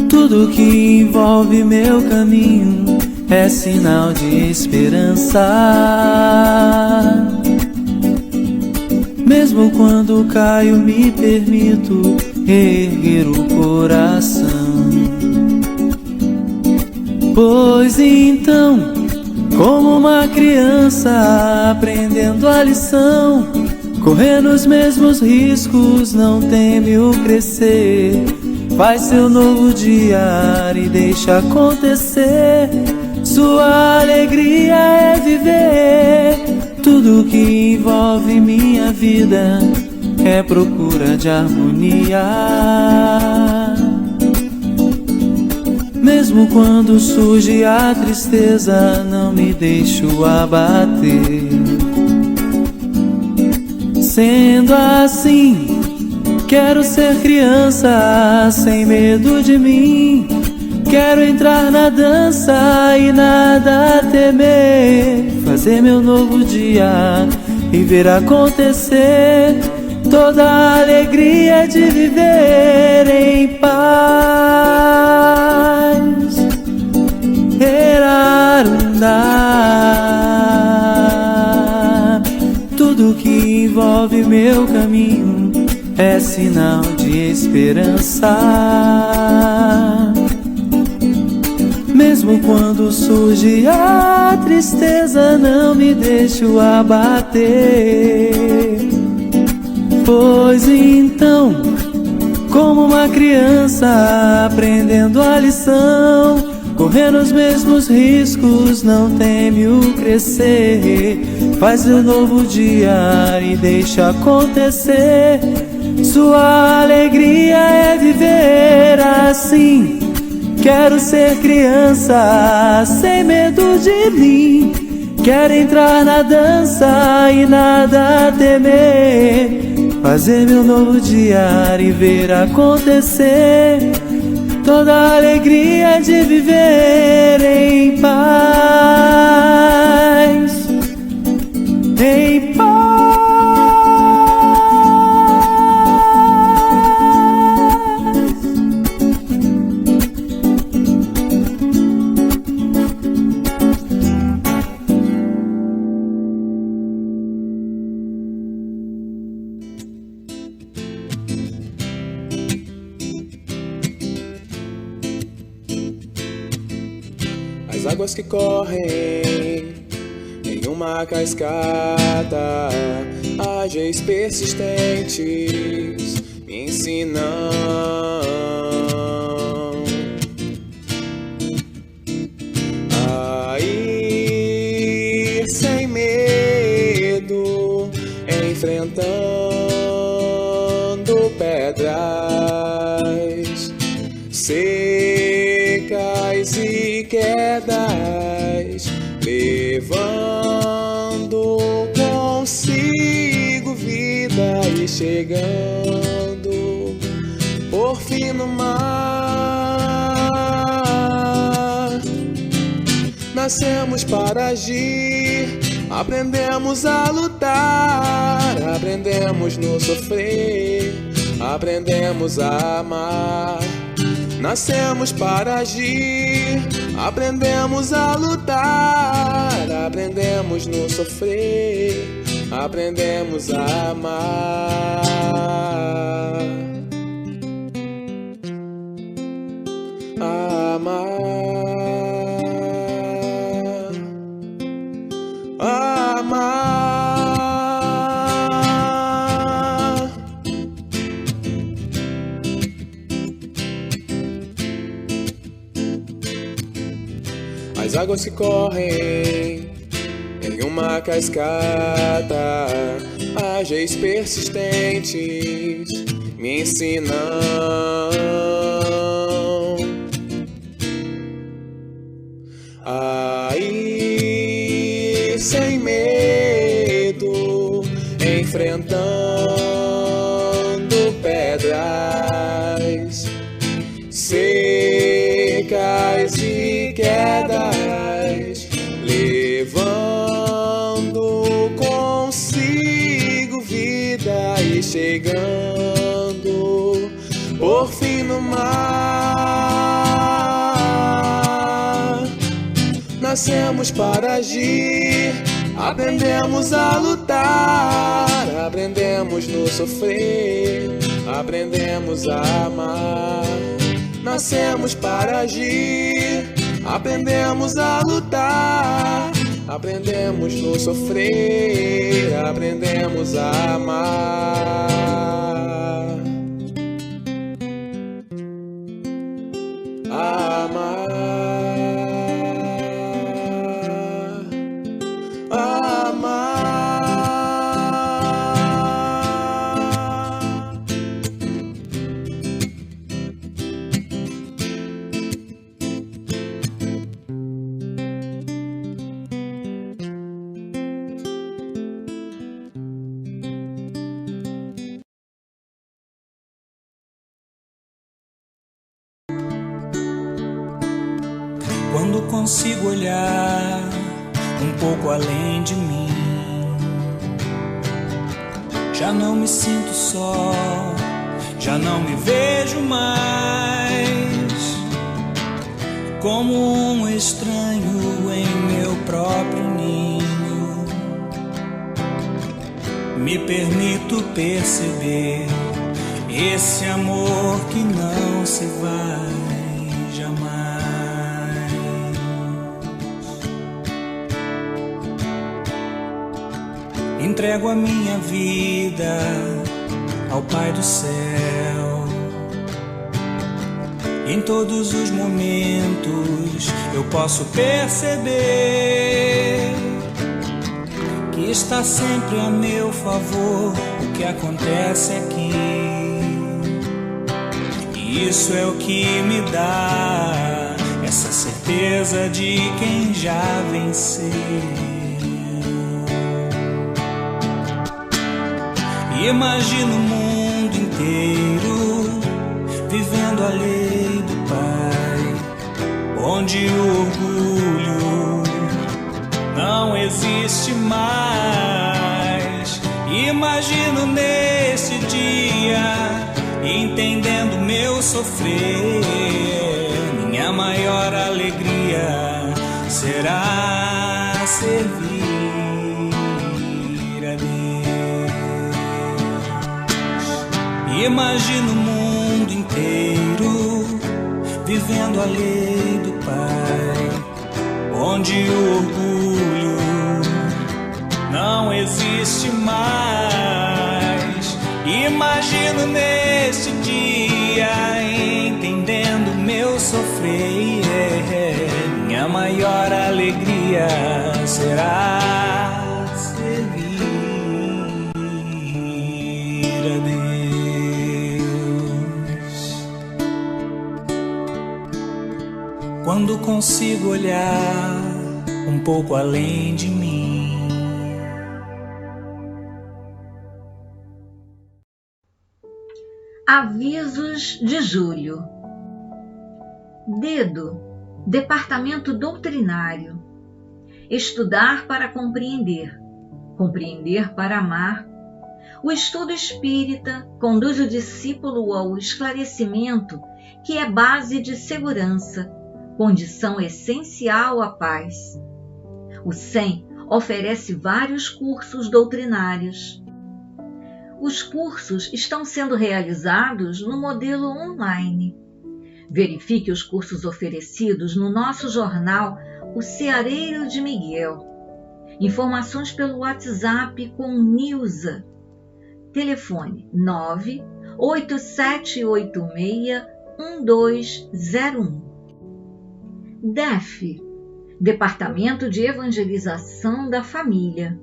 Tudo que envolve meu caminho é sinal de esperança. Mesmo quando caio, me permito erguer o coração. Pois então, como uma criança aprendendo a lição, correndo os mesmos riscos, não teme o crescer. Faz seu novo dia e deixa acontecer. Sua alegria é viver. Tudo que envolve minha vida é procura de harmonia. Mesmo quando surge a tristeza, não me deixo abater. Sendo assim, quero ser criança, sem medo de mim. Quero entrar na dança e nada temer. Fazer meu novo dia e ver acontecer. Toda a alegria de viver em paz. Tudo que envolve meu caminho é sinal de esperança. Mesmo quando surge a tristeza, não me deixo abater. Pois então, como uma criança aprendendo a lição, correndo os mesmos riscos, não teme o crescer. Faz seu novo dia e deixa acontecer. Sua alegria é viver assim. Quero ser criança, sem medo de mim. Quero entrar na dança e nada temer. Fazer meu novo dia e ver acontecer. Toda a alegria de viver em paz. Em paz. As águas que correm em uma cascata, ágeis persistentes me ensinam a ir sem medo, enfrentando pedras secas e quedas, levando consigo vida e chegando por fim no mar. Nascemos para agir, aprendemos a lutar, aprendemos no sofrer, aprendemos a amar. Nascemos para agir, Aprendemos a lutar, aprendemos no sofrer, aprendemos a amar. A amar. A amar. As águas que correm em uma cascata, ágeis persistentes me ensinam a ir sem medo, enfrentando pedras secas e quedas, levando consigo vida e chegando por fim no mar. Nascemos para agir, aprendemos a lutar, aprendemos no sofrer, aprendemos a amar. Nascemos para agir, aprendemos a lutar, aprendemos no sofrer, aprendemos a amar. A amar. A amar. Quando consigo olhar um pouco além de mim, já não me sinto só, já não me vejo mais como um estranho em meu próprio ninho. Me permito perceber esse amor que não se vai jamais. Entrego a minha vida ao Pai do céu. Em todos os momentos eu posso perceber que está sempre a meu favor o que acontece aqui. E isso é o que me dá essa certeza de quem já venceu. Imagino o mundo inteiro vivendo a lei do Pai, onde o orgulho não existe mais. Imagino nesse dia, entendendo meu sofrer, minha maior alegria será servir a Deus. Imagino o mundo inteiro vivendo a lei do Pai, onde o orgulho não existe mais. Imagino nesse dia, entendendo meu sofrer, minha maior alegria será servir a Deus. Quando consigo olhar um pouco além de mim, Avisos de julho. Dedo, Departamento Doutrinário. Estudar para compreender, compreender para amar. O estudo espírita conduz o discípulo ao esclarecimento, que é base de segurança, condição essencial à paz. O SEM oferece vários cursos doutrinários. Os cursos estão sendo realizados no modelo online. Verifique os cursos oferecidos no nosso jornal O Ceareiro de Miguel. Informações pelo WhatsApp com Nilza. Telefone 987861201. DEF, Departamento de Evangelização da Família.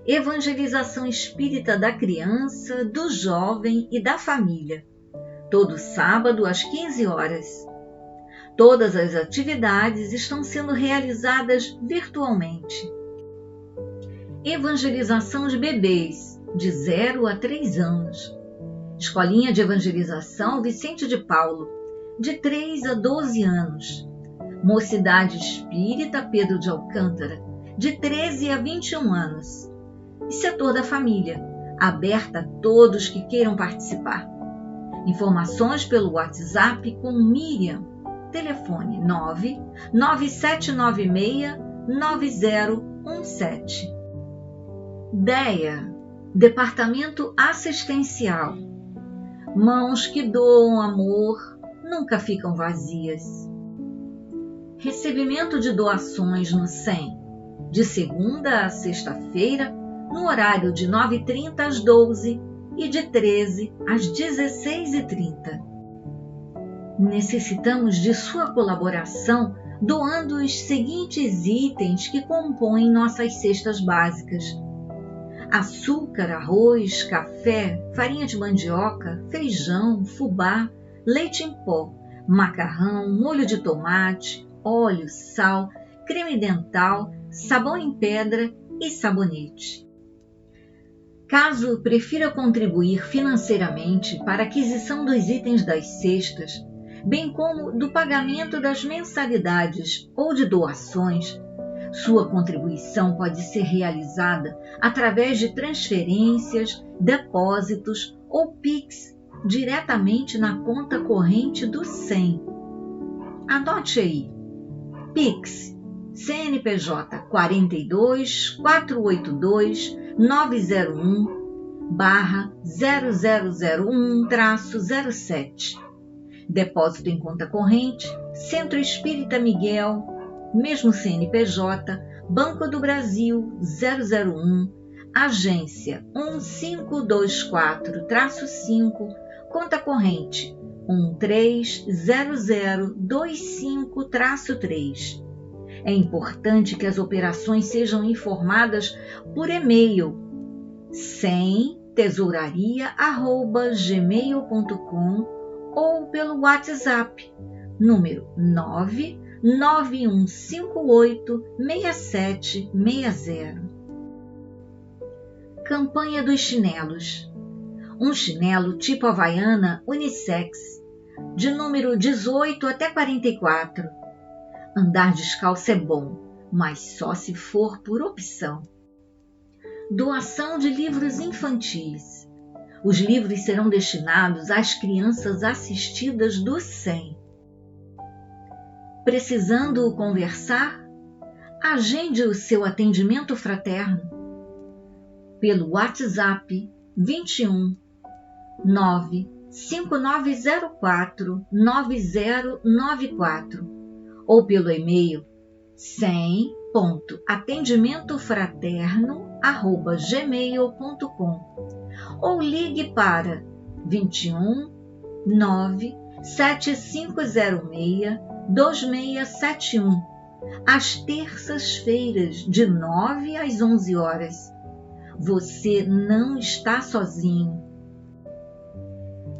Evangelização espírita da criança, do jovem e da família. Todo sábado às 15 horas. Todas as atividades estão sendo realizadas virtualmente. Evangelização de bebês, de 0 a 3 anos. Escolinha de Evangelização Vicente de Paulo, de 3 a 12 anos. Mocidade Espírita Pedro de Alcântara, de 13 a 21 anos. E setor da família, aberta a todos que queiram participar. Informações pelo WhatsApp com Miriam. Telefone 997969017. DEA, Departamento Assistencial. Mãos que doam amor nunca ficam vazias. Recebimento de doações no SEM, de segunda a sexta-feira, no horário de 9h30 às 12h e de 13 às 16h30. Necessitamos de sua colaboração doando os seguintes itens que compõem nossas cestas básicas: açúcar, arroz, café, farinha de mandioca, feijão, fubá, leite em pó, macarrão, molho de tomate, óleo, sal, creme dental, sabão em pedra e sabonete. Caso prefira contribuir financeiramente para a aquisição dos itens das cestas, bem como do pagamento das mensalidades ou de doações, sua contribuição pode ser realizada através de transferências, depósitos ou PIX diretamente na conta corrente do SEM. Anote aí: PIX CNPJ 42 482 901/0001-07. Depósito em conta corrente, Centro Espírita Miguel, mesmo CNPJ, Banco do Brasil 001, Agência 1524-5, Conta corrente 130025-3. É importante que as operações sejam informadas por e-mail semtesouraria@gmail.com ou pelo WhatsApp, número 991586760. Campanha dos chinelos. Um chinelo tipo Havaiana unissex, de número 18 até 44. Andar descalço é bom, mas só se for por opção. Doação de livros infantis. Os livros serão destinados às crianças assistidas do SEM. Precisando conversar? Agende o seu atendimento fraterno pelo WhatsApp 21 95904 9094 ou pelo e-mail sem.atendimentofraterno@gmail.com ou ligue para 21 97506 2671 às terças-feiras de 9 às 11 horas. Você não está sozinho.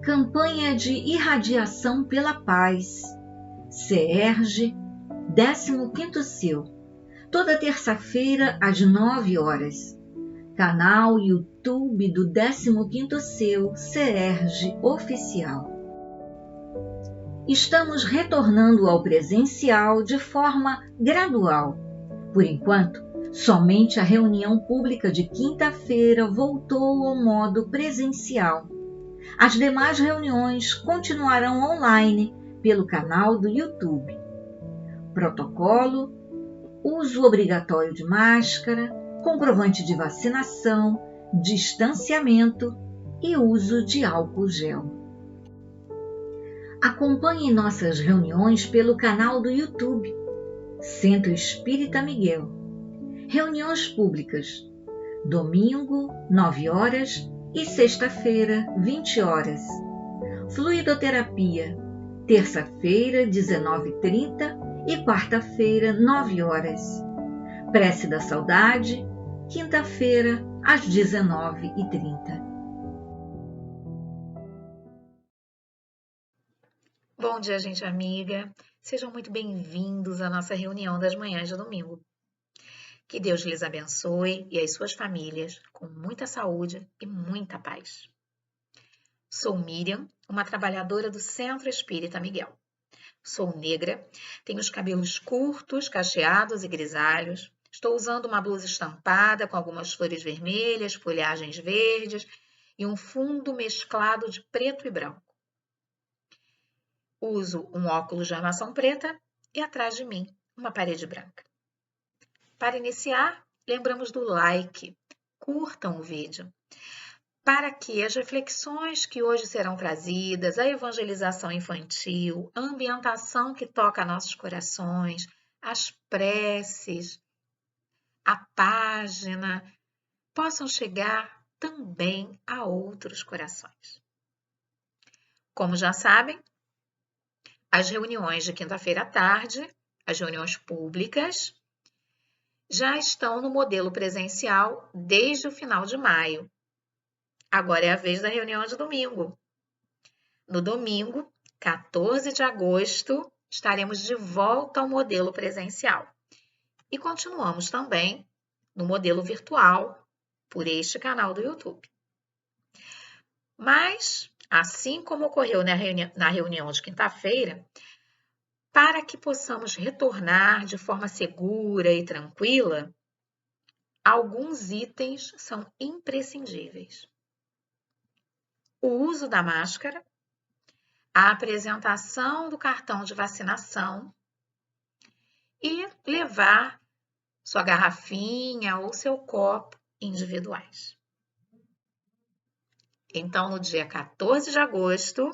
Campanha de irradiação pela paz. CERJ, 15º CEU, toda terça-feira às 9 horas. Canal YouTube do 15º CEU CERJ Oficial. Estamos retornando ao presencial de forma gradual. Por enquanto, somente a reunião pública de quinta-feira voltou ao modo presencial. As demais reuniões continuarão online pelo canal do YouTube. protocolo, uso obrigatório de máscara, comprovante de vacinação, distanciamento e uso de álcool gel. Acompanhe nossas reuniões pelo canal do YouTube, Centro Espírita Miguel. Reuniões públicas, domingo, 9 horas e sexta-feira, 20 horas. Fluidoterapia, terça-feira, 19h30 e quarta-feira, 9 horas. Prece da Saudade, quinta-feira, às 19h30. Bom dia, gente amiga. Sejam muito bem-vindos à nossa reunião das manhãs de domingo. Que Deus lhes abençoe e as suas famílias com muita saúde e muita paz. Sou Miriam, uma trabalhadora do Centro Espírita Miguel. Sou negra, tenho os cabelos curtos, cacheados e grisalhos. Estou usando uma blusa estampada com algumas flores vermelhas, folhagens verdes e um fundo mesclado de preto e branco. Uso um óculos de armação preta e atrás de mim uma parede branca. Para iniciar, lembramos do like, curtam o vídeo, para que as reflexões que hoje serão trazidas, a evangelização infantil, a ambientação que toca nossos corações, as preces, a página, possam chegar também a outros corações. Como já sabem, as reuniões de quinta-feira à tarde, as reuniões públicas, já estão no modelo presencial desde o final de maio. Agora é a vez da reunião de domingo. No domingo, 14 de agosto, estaremos de volta ao modelo presencial. E continuamos também no modelo virtual, por este canal do YouTube. Mas, assim como ocorreu na reunião de quinta-feira, para que possamos retornar de forma segura e tranquila, alguns itens são imprescindíveis. O uso da máscara, a apresentação do cartão de vacinação e levar sua garrafinha ou seu copo individuais. Então, no dia 14 de agosto,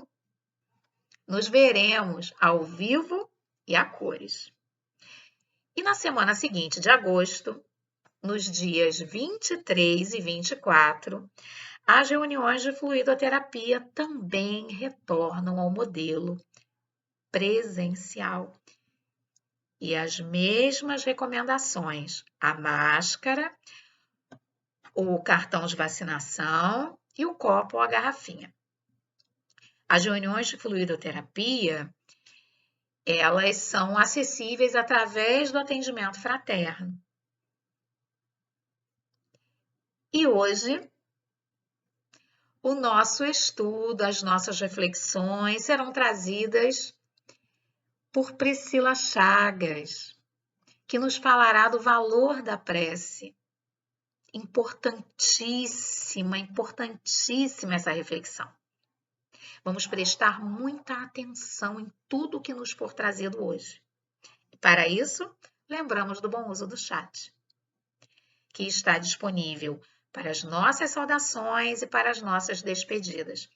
nos veremos ao vivo e a cores. E na semana seguinte de agosto, nos dias 23 e 24, as reuniões de fluidoterapia também retornam ao modelo presencial. E as mesmas recomendações, a máscara, o cartão de vacinação e o copo ou a garrafinha. As reuniões de fluidoterapia, elas são acessíveis através do atendimento fraterno. E hoje, o nosso estudo, as nossas reflexões serão trazidas por Priscila Chagas, que nos falará do valor da prece. Importantíssima essa reflexão. Vamos prestar muita atenção em tudo que nos for trazido hoje. E para isso, lembramos do bom uso do chat, que está disponível para as nossas saudações e para as nossas despedidas,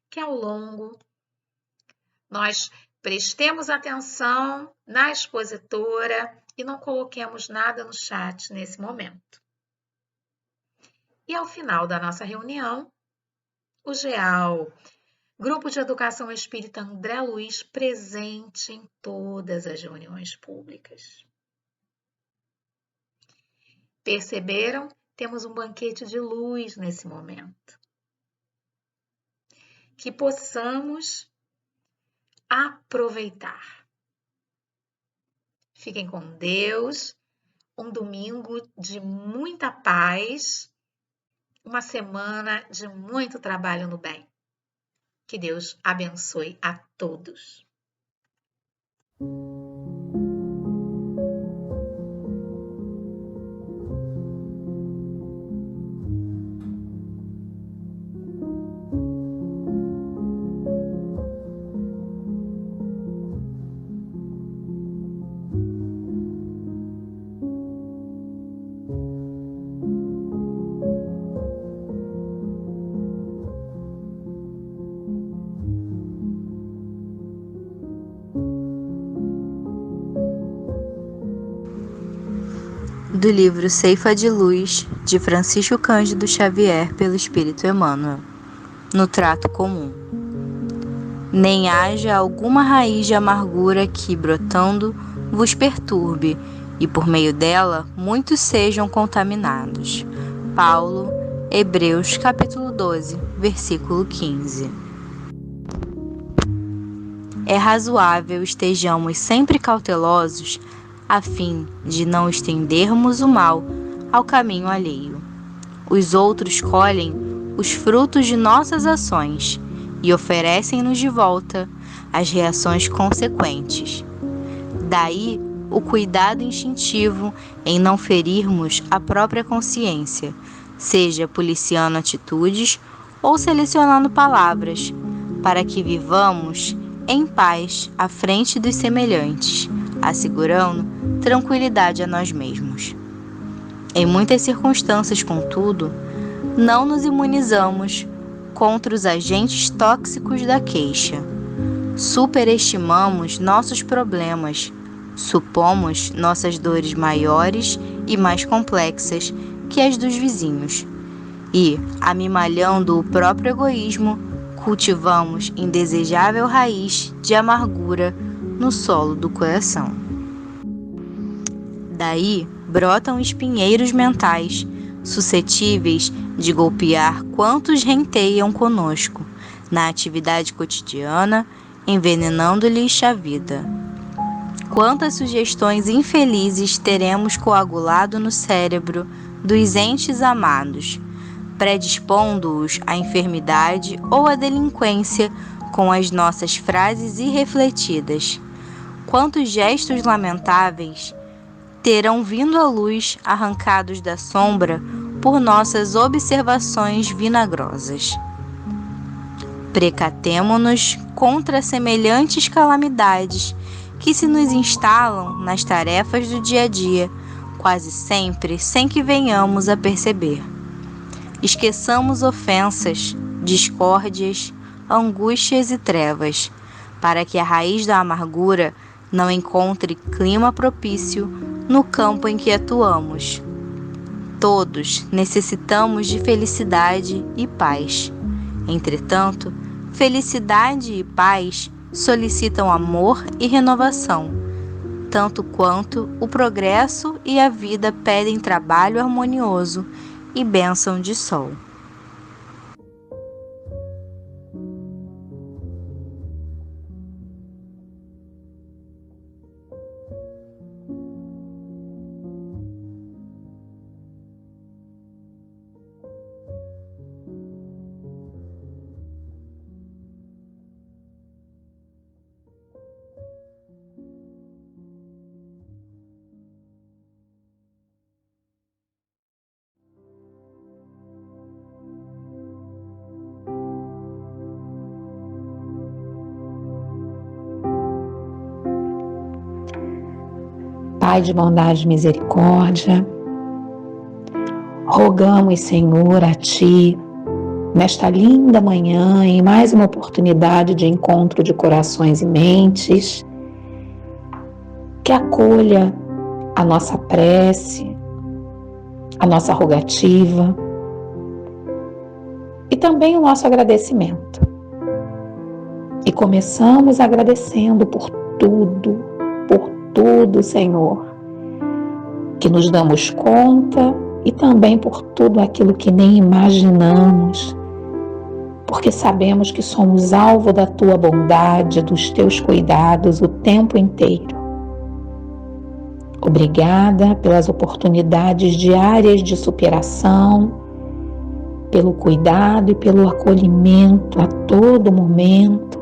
que ao longo nós prestemos atenção na expositora e não coloquemos nada no chat nesse momento. E ao final da nossa reunião, o GEAL, Grupo de Educação Espírita André Luiz, presente em todas as reuniões públicas. Perceberam? Temos um banquete de luz nesse momento. Que possamos aproveitar. Fiquem com Deus, um domingo de muita paz, uma semana de muito trabalho no bem. Que Deus abençoe a todos. do livro Ceifa de Luz, de Francisco Cândido Xavier, pelo Espírito Emmanuel. No trato comum. Nem haja alguma raiz de amargura que, brotando, vos perturbe, e por meio dela muitos sejam contaminados. Paulo, Hebreus capítulo 12, versículo 15. É razoável estejamos sempre cautelosos, a fim de não estendermos o mal ao caminho alheio. Os outros colhem os frutos de nossas ações e oferecem-nos de volta as reações consequentes. Daí o cuidado instintivo em não ferirmos a própria consciência, seja policiando atitudes ou selecionando palavras, para que vivamos em paz à frente dos semelhantes, assegurando tranquilidade a nós mesmos. Em muitas circunstâncias, contudo, não nos imunizamos contra os agentes tóxicos da queixa. Superestimamos nossos problemas, supomos nossas dores maiores e mais complexas que as dos vizinhos, e, amimalhando o próprio egoísmo, cultivamos indesejável raiz de amargura no solo do coração. Daí brotam espinheiros mentais, suscetíveis de golpear quantos renteiam conosco na atividade cotidiana, envenenando-lhes a vida. Quantas sugestões infelizes teremos coagulado no cérebro dos entes amados, predispondo-os à enfermidade ou à delinquência com as nossas frases irrefletidas. Quantos gestos lamentáveis terão vindo à luz arrancados da sombra por nossas observações vinagrosas. Precatemo-nos contra semelhantes calamidades que se nos instalam nas tarefas do dia a dia, quase sempre sem que venhamos a perceber. Esqueçamos ofensas, discórdias, angústias e trevas, para que a raiz da amargura não encontre clima propício no campo em que atuamos. Todos necessitamos de felicidade e paz. Entretanto, felicidade e paz solicitam amor e renovação, tanto quanto o progresso e a vida pedem trabalho harmonioso e bênção de sol. Pai de bondade e misericórdia, rogamos, Senhor, a Ti, nesta linda manhã, em mais uma oportunidade de encontro de corações e mentes, que acolha a nossa prece, a nossa rogativa e também o nosso agradecimento. E começamos agradecendo por tudo, Senhor, que nos damos conta e também por tudo aquilo que nem imaginamos, porque sabemos que somos alvo da Tua bondade, dos Teus cuidados o tempo inteiro. Obrigada pelas oportunidades diárias de superação, pelo cuidado e pelo acolhimento a todo momento,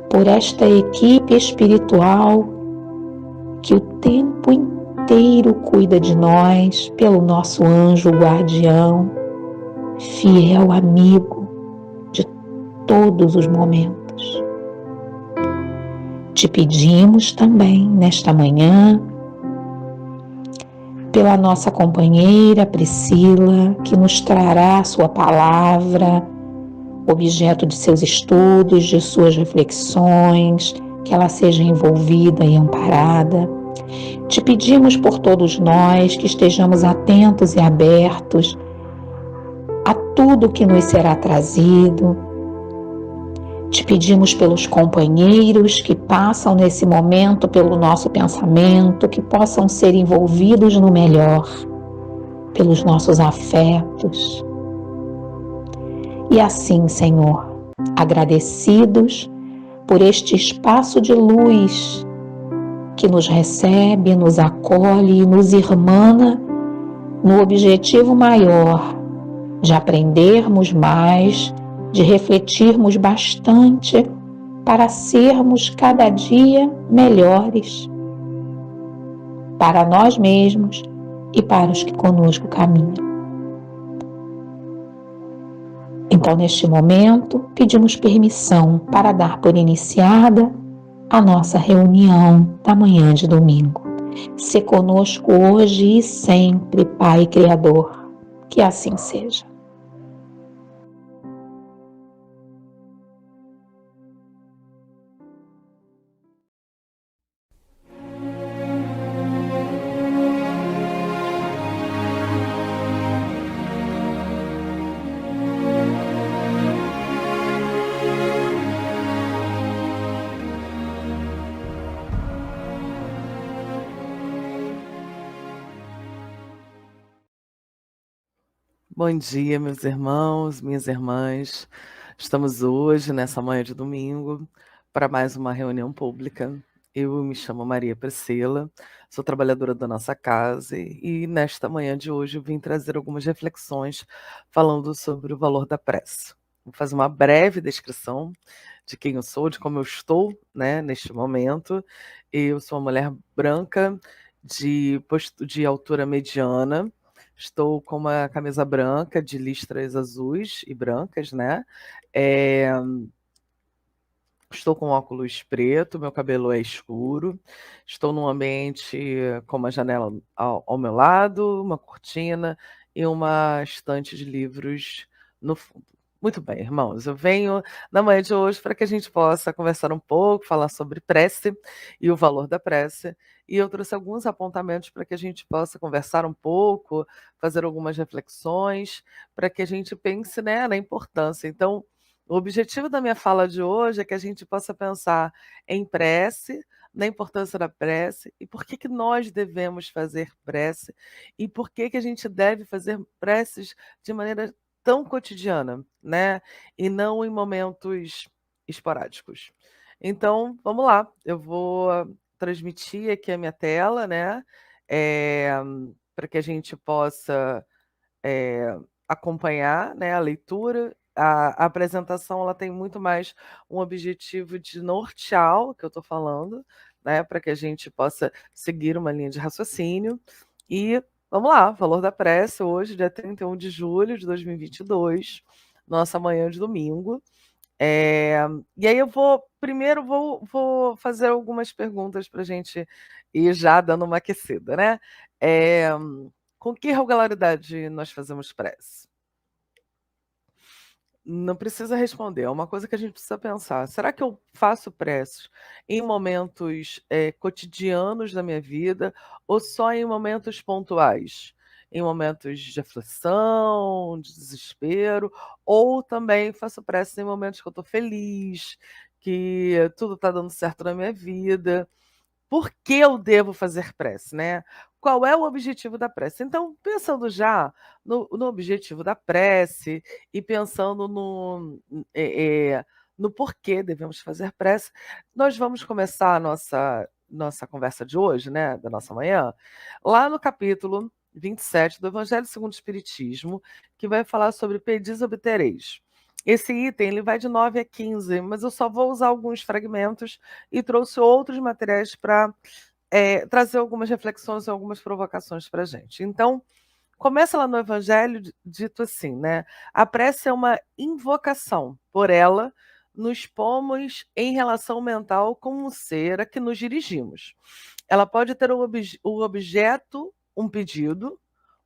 por esta equipe espiritual que o tempo inteiro cuida de nós, pelo nosso anjo guardião, fiel amigo de todos os momentos. Te pedimos também, nesta manhã, pela nossa companheira Priscila, que nos trará a sua palavra, objeto de seus estudos, de suas reflexões, que ela seja envolvida e amparada. Te pedimos por todos nós que estejamos atentos e abertos a tudo que nos será trazido. Te pedimos pelos companheiros que passam nesse momento pelo nosso pensamento, que possam ser envolvidos no melhor, pelos nossos afetos. E assim, Senhor, agradecidos por este espaço de luz que nos recebe, nos acolhe e nos irmana no objetivo maior de aprendermos mais, de refletirmos bastante para sermos cada dia melhores para nós mesmos e para os que conosco caminham. Então, neste momento, pedimos permissão para dar por iniciada a nossa reunião da manhã de domingo. Se conosco hoje e sempre, Pai Criador, que assim seja. Bom dia, meus irmãos, minhas irmãs. Estamos hoje, nessa manhã de domingo, para mais uma reunião pública. Eu me chamo Maria Priscila, sou trabalhadora da nossa casa e nesta manhã de hoje eu vim trazer algumas reflexões falando sobre o valor da prece. Vou fazer uma breve descrição de quem eu sou, de como eu estou, né, neste momento. Eu sou uma mulher branca de altura mediana. Estou com uma camisa branca de listras azuis e brancas, né? Estou com óculos preto, meu cabelo é escuro. Estou num ambiente com uma janela ao meu lado, uma cortina e uma estante de livros no fundo. Muito bem, irmãos, eu venho na manhã de hoje para que a gente possa conversar um pouco, falar sobre prece e o valor da prece. E eu trouxe alguns apontamentos para que a gente possa conversar um pouco, fazer algumas reflexões, para que a gente pense, né, na importância. Então, o objetivo da minha fala de hoje é que a gente possa pensar em prece, na importância da prece e por que nós devemos fazer prece e por que a gente deve fazer preces de maneira tão cotidiana, né? E não em momentos esporádicos. Então, vamos lá. Eu vou transmitir aqui a minha tela, né? Para que a gente possa acompanhar, né, a leitura. A apresentação ela tem muito mais um objetivo de nortear o que eu estou falando, né, para que a gente possa seguir uma linha de raciocínio. E vamos lá, valor da prece hoje, dia 31 de julho de 2022, nossa manhã de domingo. E aí eu vou fazer algumas perguntas para a gente ir já dando uma aquecida, né? Com que regularidade nós fazemos prece? Não precisa responder, é uma coisa que a gente precisa pensar. Será que eu faço preces em momentos cotidianos da minha vida ou só em momentos pontuais? Em momentos de aflição, de desespero, ou também faço preces em momentos que eu estou feliz, que tudo está dando certo na minha vida. Por que eu devo fazer prece, né? Qual é o objetivo da prece? Então, pensando já no objetivo da prece e pensando no porquê devemos fazer prece, nós vamos começar a nossa conversa de hoje, né, da nossa manhã, lá no capítulo 27 do Evangelho segundo o Espiritismo, que vai falar sobre pedis obtereis. Esse item ele vai de 9 a 15, mas eu só vou usar alguns fragmentos e trouxe outros materiais para trazer algumas reflexões e algumas provocações para a gente. Então, começa lá no Evangelho dito assim, né? A prece é uma invocação. Por ela, nos pomos em relação mental com um ser a que nos dirigimos. Ela pode ter o objeto, um pedido,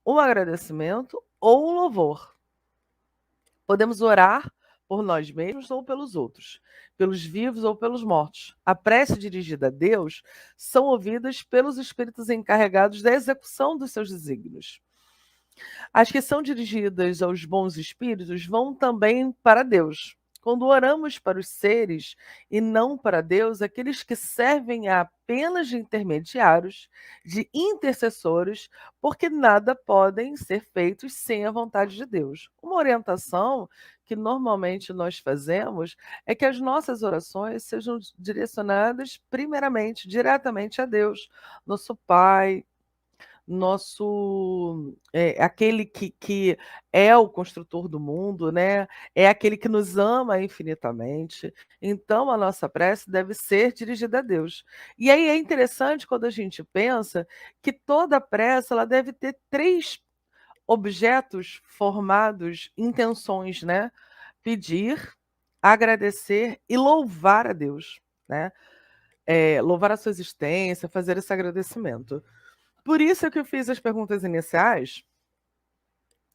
um agradecimento ou um louvor. Podemos orar por nós mesmos ou pelos outros, pelos vivos ou pelos mortos. A prece dirigida a Deus são ouvidas pelos espíritos encarregados da execução dos seus desígnios. As que são dirigidas aos bons espíritos vão também para Deus. Quando oramos para os seres e não para Deus, aqueles que servem apenas de intermediários, de intercessores, porque nada podem ser feitos sem a vontade de Deus. Uma orientação que normalmente nós fazemos é que as nossas orações sejam direcionadas primeiramente, diretamente a Deus, nosso Pai, aquele que é o construtor do mundo, né? É aquele que nos ama infinitamente. Então, a nossa prece deve ser dirigida a Deus. E aí é interessante quando a gente pensa que toda prece ela deve ter 3 objetos formados, intenções, né? Pedir, agradecer e louvar a Deus, né? Louvar a sua existência, fazer esse agradecimento. Por isso é que eu fiz as perguntas iniciais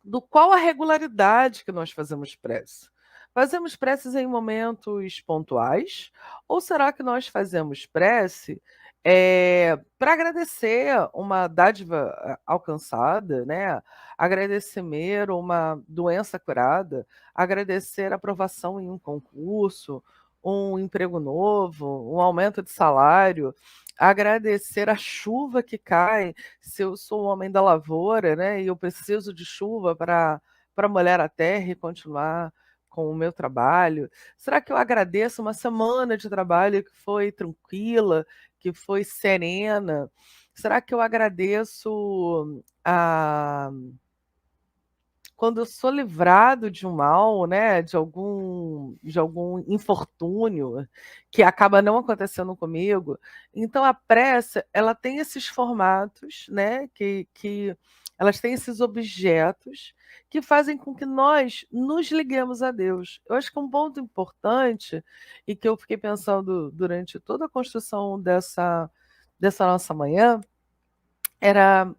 do qual a regularidade que nós fazemos prece. Fazemos preces em momentos pontuais? Ou será que nós fazemos prece para agradecer uma dádiva alcançada, né? Agradecer uma doença curada, agradecer a aprovação em um concurso, um emprego novo, um aumento de salário, agradecer a chuva que cai, se eu sou um homem da lavoura, né, e eu preciso de chuva para molhar a terra e continuar com o meu trabalho? Será que eu agradeço uma semana de trabalho que foi tranquila, que foi serena? Será que eu agradeço quando eu sou livrado de um mal, né, de algum infortúnio que acaba não acontecendo comigo? Então a prece, ela tem esses formatos, né, que elas têm esses objetos que fazem com que nós nos liguemos a Deus. Eu acho que um ponto importante e que eu fiquei pensando durante toda a construção dessa nossa manhã era,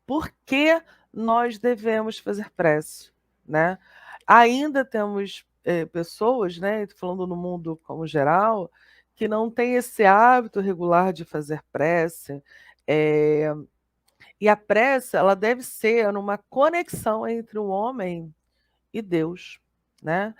por que nós devemos fazer prece, né? Ainda temos, pessoas, né, falando no mundo como geral, que não têm esse hábito regular de fazer prece, e a prece, ela deve ser numa conexão entre o homem e Deus, né?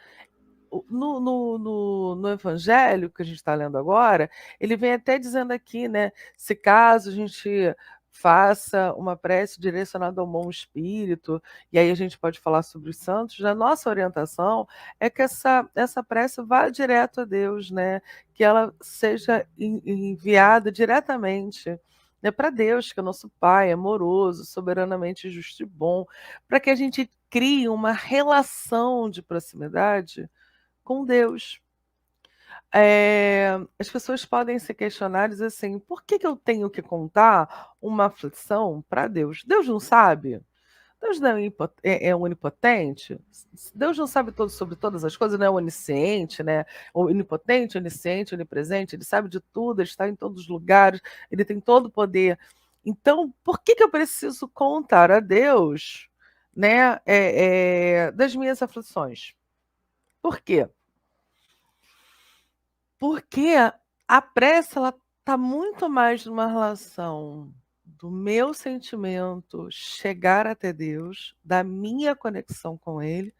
No evangelho que a gente está lendo agora, ele vem até dizendo aqui, né? Se caso a gente faça uma prece direcionada ao bom espírito, e aí a gente pode falar sobre os santos, a nossa orientação é que essa prece vá direto a Deus, né? Que ela seja enviada diretamente, né, para Deus, que é nosso Pai, amoroso, soberanamente justo e bom, para que a gente crie uma relação de proximidade com Deus. As pessoas podem se questionar e dizer assim: por que eu tenho que contar uma aflição para Deus? Deus não sabe? Deus não é onipotente? Deus não sabe sobre todas as coisas, não é onisciente, né? Onipotente, onisciente, onipresente, ele sabe de tudo, ele está em todos os lugares, ele tem todo o poder. Então, por que eu preciso contar a Deus, né, das minhas aflições? Por quê? Porque a prece ela está muito mais numa relação do meu sentimento chegar até Deus, da minha conexão com Ele,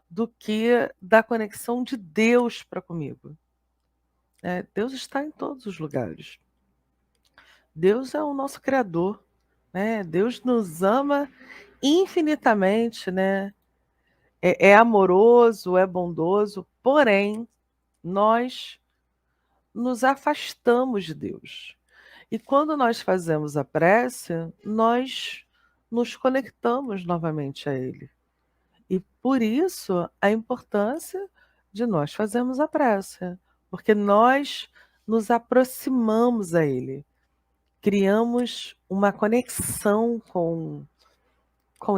do que da conexão de Deus para comigo. Deus está em todos os lugares. Deus é o nosso Criador, né? Deus nos ama infinitamente, né? É amoroso, é bondoso, porém, nós nos afastamos de Deus. E quando nós fazemos a prece, nós nos conectamos novamente a Ele. E por isso a importância de nós fazermos a prece, porque nós nos aproximamos a Ele, criamos uma conexão com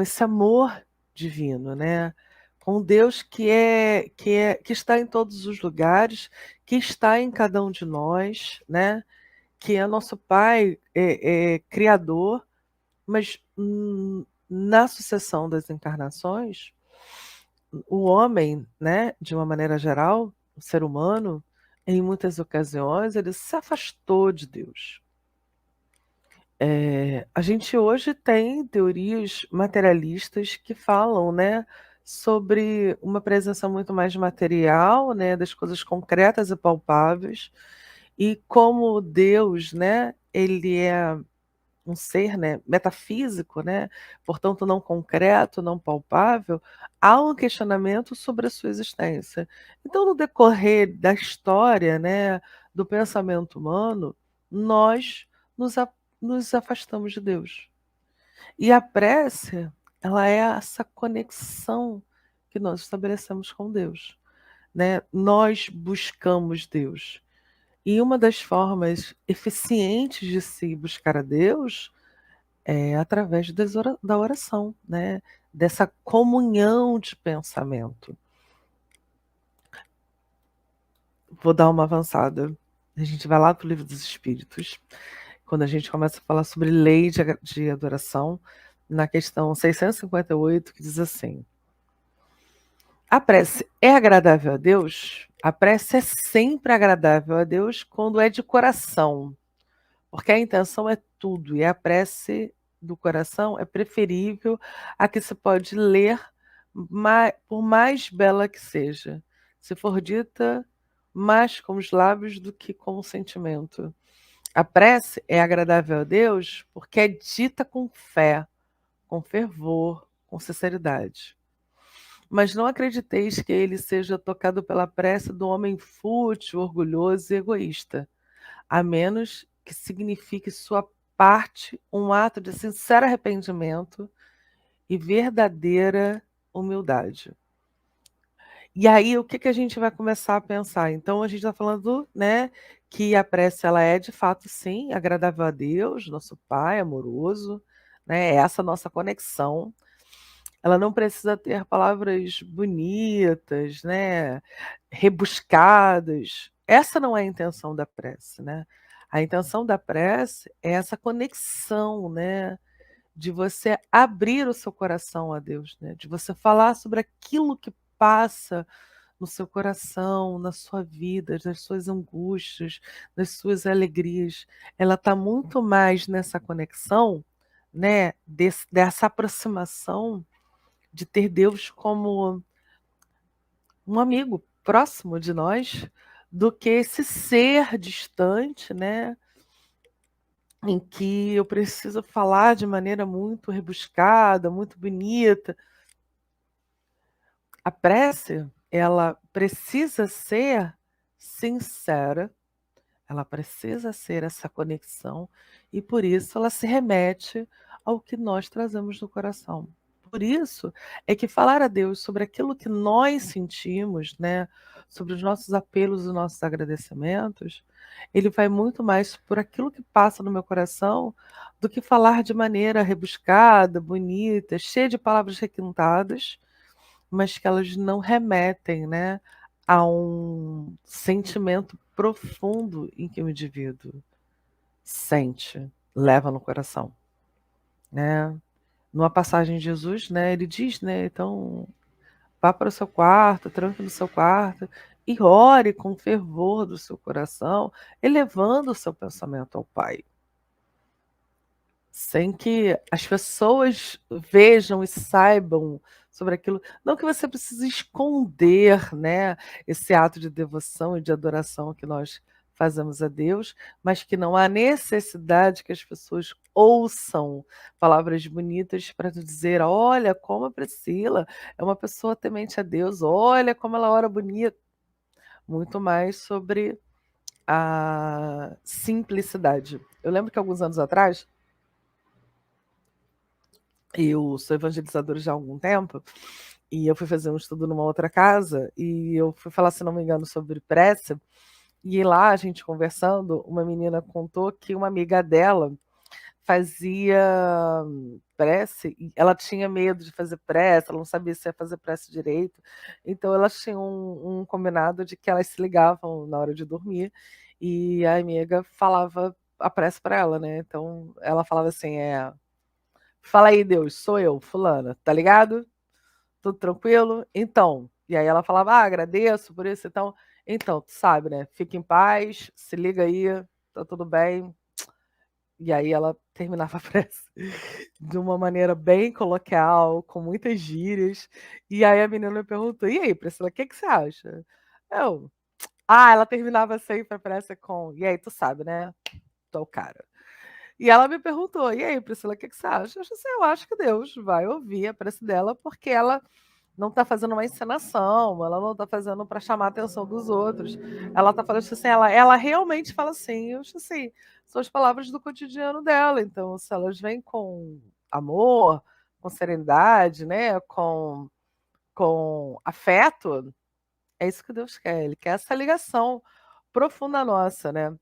esse amor divino, né? Com Deus que está em todos os lugares, que está em cada um de nós, né? Que é nosso Pai criador, mas na sucessão das encarnações, o homem, né, de uma maneira geral, o ser humano, em muitas ocasiões, ele se afastou de Deus. A gente hoje tem teorias materialistas que falam, né, sobre uma presença muito mais material, né, das coisas concretas e palpáveis, e como Deus, né, ele é um ser, né, metafísico, né, portanto não concreto, não palpável, há um questionamento sobre a sua existência. Então, no decorrer da história, né, do pensamento humano, nós nos, nos afastamos de Deus. E a prece, ela é essa conexão que nós estabelecemos com Deus, né? Nós buscamos Deus. E uma das formas eficientes de se buscar a Deus é através da oração, né? Dessa comunhão de pensamento. Vou dar uma avançada. A gente vai lá para o Livro dos Espíritos, quando a gente começa a falar sobre lei de adoração, na questão 658, que diz assim: a prece é agradável a Deus? A prece é sempre agradável a Deus quando é de coração, porque a intenção é tudo, e a prece do coração é preferível à que se pode ler, por mais bela que seja, se for dita mais com os lábios do que com o sentimento. A prece é agradável a Deus porque é dita com fé, com fervor, com sinceridade. Mas não acrediteis que ele seja tocado pela prece do homem fútil, orgulhoso e egoísta, a menos que signifique sua parte um ato de sincero arrependimento e verdadeira humildade. E aí, o que a gente vai começar a pensar? Então, a gente está falando, né, que a prece ela é de fato, sim, agradável a Deus, nosso Pai amoroso, né? Essa nossa conexão. Ela não precisa ter palavras bonitas, né, rebuscadas. Essa não é a intenção da prece, né? A intenção da prece é essa conexão, né, de você abrir o seu coração a Deus, né? De você falar sobre aquilo que passa no seu coração, na sua vida, nas suas angústias, nas suas alegrias. Ela está muito mais nessa conexão, né? Dessa aproximação de ter Deus como um amigo próximo de nós, do que esse ser distante, né? Em que eu preciso falar de maneira muito rebuscada, muito bonita. A prece, ela precisa ser sincera, ela precisa ser essa conexão, e por isso ela se remete ao que nós trazemos no coração. Por isso é que falar a Deus sobre aquilo que nós sentimos, né, sobre os nossos apelos e nossos agradecimentos, ele vai muito mais por aquilo que passa no meu coração do que falar de maneira rebuscada, bonita, cheia de palavras requintadas, mas que elas não remetem, né, a um sentimento profundo em que o indivíduo sente, leva no coração, né? Numa passagem de Jesus, né, ele diz, né, então vá para o seu quarto, tranque no seu quarto e ore com fervor do seu coração, elevando o seu pensamento ao Pai, sem que as pessoas vejam e saibam sobre aquilo. Não que você precise esconder, né, esse ato de devoção e de adoração que nós fazemos a Deus, mas que não há necessidade que as pessoas ouçam palavras bonitas para dizer: olha como a Priscila é uma pessoa temente a Deus, olha como ela ora bonito. Muito mais sobre a simplicidade. Eu lembro que alguns anos atrás, eu sou evangelizadora já há algum tempo, e eu fui fazer um estudo numa outra casa, e eu fui falar, se não me engano, sobre prece, e lá a gente conversando, uma menina contou que uma amiga dela fazia prece, e ela tinha medo de fazer prece, ela não sabia se ia fazer prece direito, então elas tinham um combinado de que elas se ligavam na hora de dormir, e a amiga falava a prece para ela, né? Então ela falava assim, fala aí, Deus, sou eu, fulana, tá ligado? Tudo tranquilo? Então. E aí ela falava, agradeço por isso, então, tu sabe, né? Fica em paz, se liga aí, tá tudo bem. E aí ela terminava a prece de uma maneira bem coloquial, com muitas gírias. E aí a menina me perguntou: "E aí, Priscila, o que que você acha?" Eu: ela terminava sempre a prece com: "E aí, tu sabe, né? Tu é o cara." E ela me perguntou: "E aí, Priscila, o que que você acha?" Eu disse assim: "Eu acho que Deus vai ouvir a prece dela, porque ela não está fazendo uma encenação, ela não está fazendo para chamar a atenção dos outros. Ela está falando assim, ela realmente fala assim, eu acho assim, são as palavras do cotidiano dela. Então, se elas vêm com amor, com serenidade, né, com afeto, é isso que Deus quer. Ele quer essa ligação profunda nossa, né,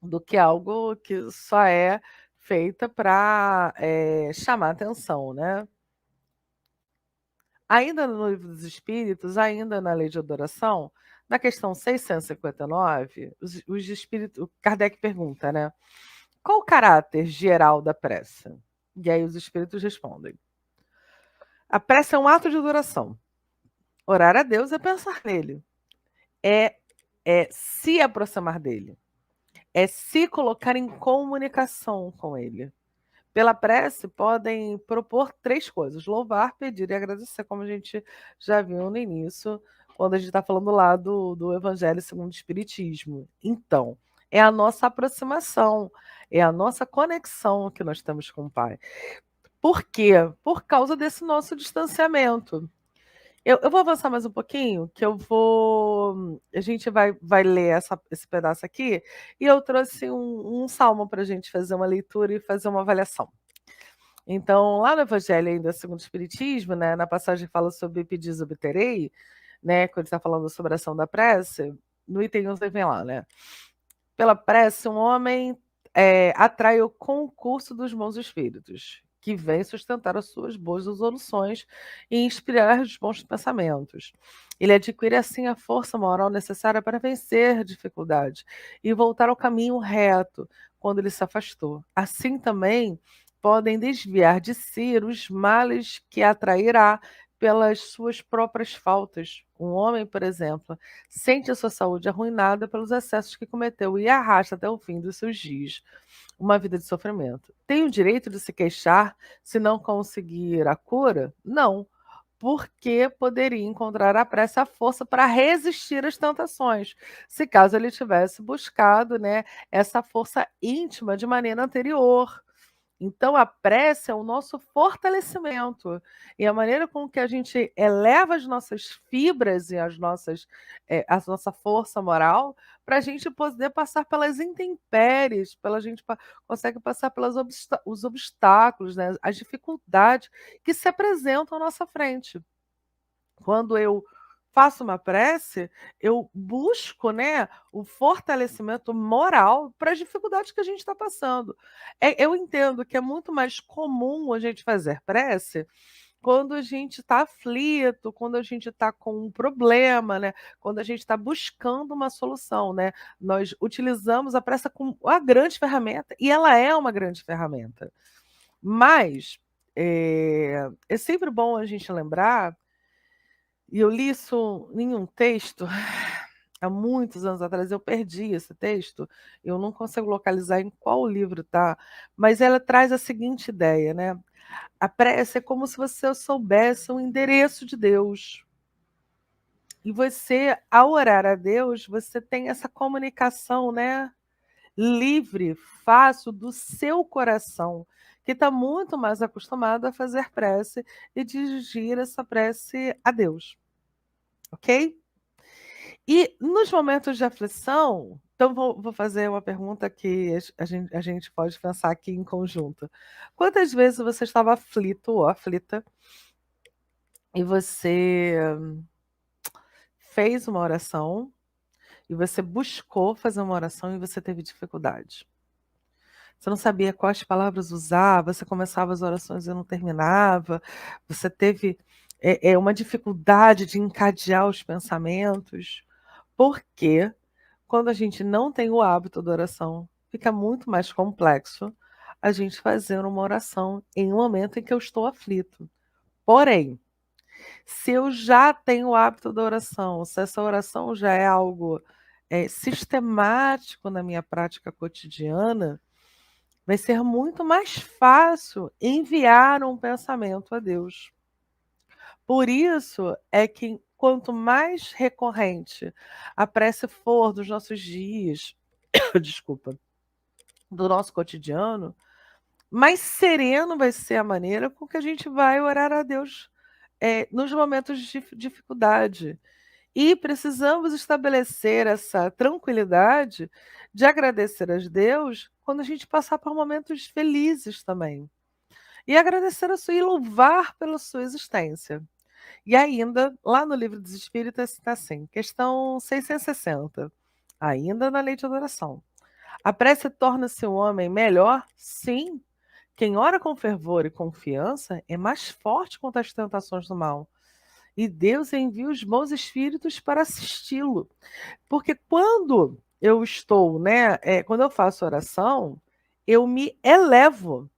do que algo que só é feita para chamar atenção, né? Ainda no Livro dos Espíritos, ainda na Lei de Adoração, na questão 659, os espíritos, Kardec pergunta, né? Qual o caráter geral da prece? E aí os espíritos respondem: a prece é um ato de adoração. Orar a Deus é pensar nele, é, é se aproximar dele, é se colocar em comunicação com ele. Pela prece, podem propor 3 coisas: louvar, pedir e agradecer, como a gente já viu no início, quando a gente está falando lá do Evangelho segundo o Espiritismo. Então, é a nossa aproximação, é a nossa conexão que nós temos com o Pai. Por quê? Por causa desse nosso distanciamento. Eu vou avançar mais um pouquinho, que eu vou. A gente vai ler esse pedaço aqui, e eu trouxe um salmo para a gente fazer uma leitura e fazer uma avaliação. Então, lá no Evangelho ainda segundo o Espiritismo, né, na passagem que fala sobre pedis obterei, né, quando está falando sobre a ação da prece, no item 11 vem lá, né? Pela prece, um homem atrai o concurso dos bons espíritos, que vem sustentar as suas boas resoluções e inspirar os bons pensamentos. Ele adquire assim a força moral necessária para vencer dificuldades e voltar ao caminho reto quando ele se afastou. Assim também podem desviar de si os males que atrairá pelas suas próprias faltas. Um homem, por exemplo, sente a sua saúde arruinada pelos excessos que cometeu e arrasta até o fim dos seus dias uma vida de sofrimento. Tem o direito de se queixar se não conseguir a cura? Não, porque poderia encontrar a prece a força para resistir às tentações, se caso ele tivesse buscado, né, essa força íntima de maneira anterior. Então, a prece é o nosso fortalecimento. E a maneira com que a gente eleva as nossas fibras e a nossa força moral, para a gente poder passar pelas intempéries, pela gente consegue passar pelos os obstáculos, né, as dificuldades que se apresentam à nossa frente. Quando eu faço uma prece, eu busco, né, o fortalecimento moral para as dificuldades que a gente está passando. Eu entendo que é muito mais comum a gente fazer prece quando a gente está aflito, quando a gente está com um problema, né, quando a gente está buscando uma solução, né. Nós utilizamos a prece como a grande ferramenta, e ela é uma grande ferramenta. Mas, é sempre bom a gente lembrar, e eu li isso em um texto há muitos anos atrás, eu perdi esse texto, eu não consigo localizar em qual livro tá, mas ela traz a seguinte ideia, né, a prece é como se você soubesse o endereço de Deus. E você, ao orar a Deus, você tem essa comunicação, né, livre, fácil do seu coração, que está muito mais acostumado a fazer prece e dirigir essa prece a Deus, ok? E nos momentos de aflição, então vou fazer uma pergunta que a gente pode pensar aqui em conjunto. Quantas vezes você estava aflito ou aflita e você fez uma oração, e você buscou fazer uma oração e você teve dificuldade? Você não sabia quais palavras usar, você começava as orações e não terminava, você teve uma dificuldade de encadear os pensamentos, porque quando a gente não tem o hábito da oração, fica muito mais complexo a gente fazer uma oração em um momento em que eu estou aflito. Porém, Se eu já tenho o hábito da oração, se essa oração já é algo sistemático na minha prática cotidiana, vai ser muito mais fácil enviar um pensamento a Deus. Por isso é que quanto mais recorrente a prece for dos nossos dias, desculpa, do nosso cotidiano, mais sereno vai ser a maneira com que a gente vai orar a Deus nos momentos de dificuldade. E precisamos estabelecer essa tranquilidade de agradecer a Deus quando a gente passar por momentos felizes também. E agradecer a sua e louvar pela sua existência. E ainda, lá no Livro dos Espíritos, está assim, questão 660, ainda na lei de adoração. A prece torna-se um homem melhor? Sim. Quem ora com fervor e confiança é mais forte contra as tentações do mal. E Deus envia os bons espíritos para assisti-lo. Porque quando eu estou, quando eu faço oração, eu me elevo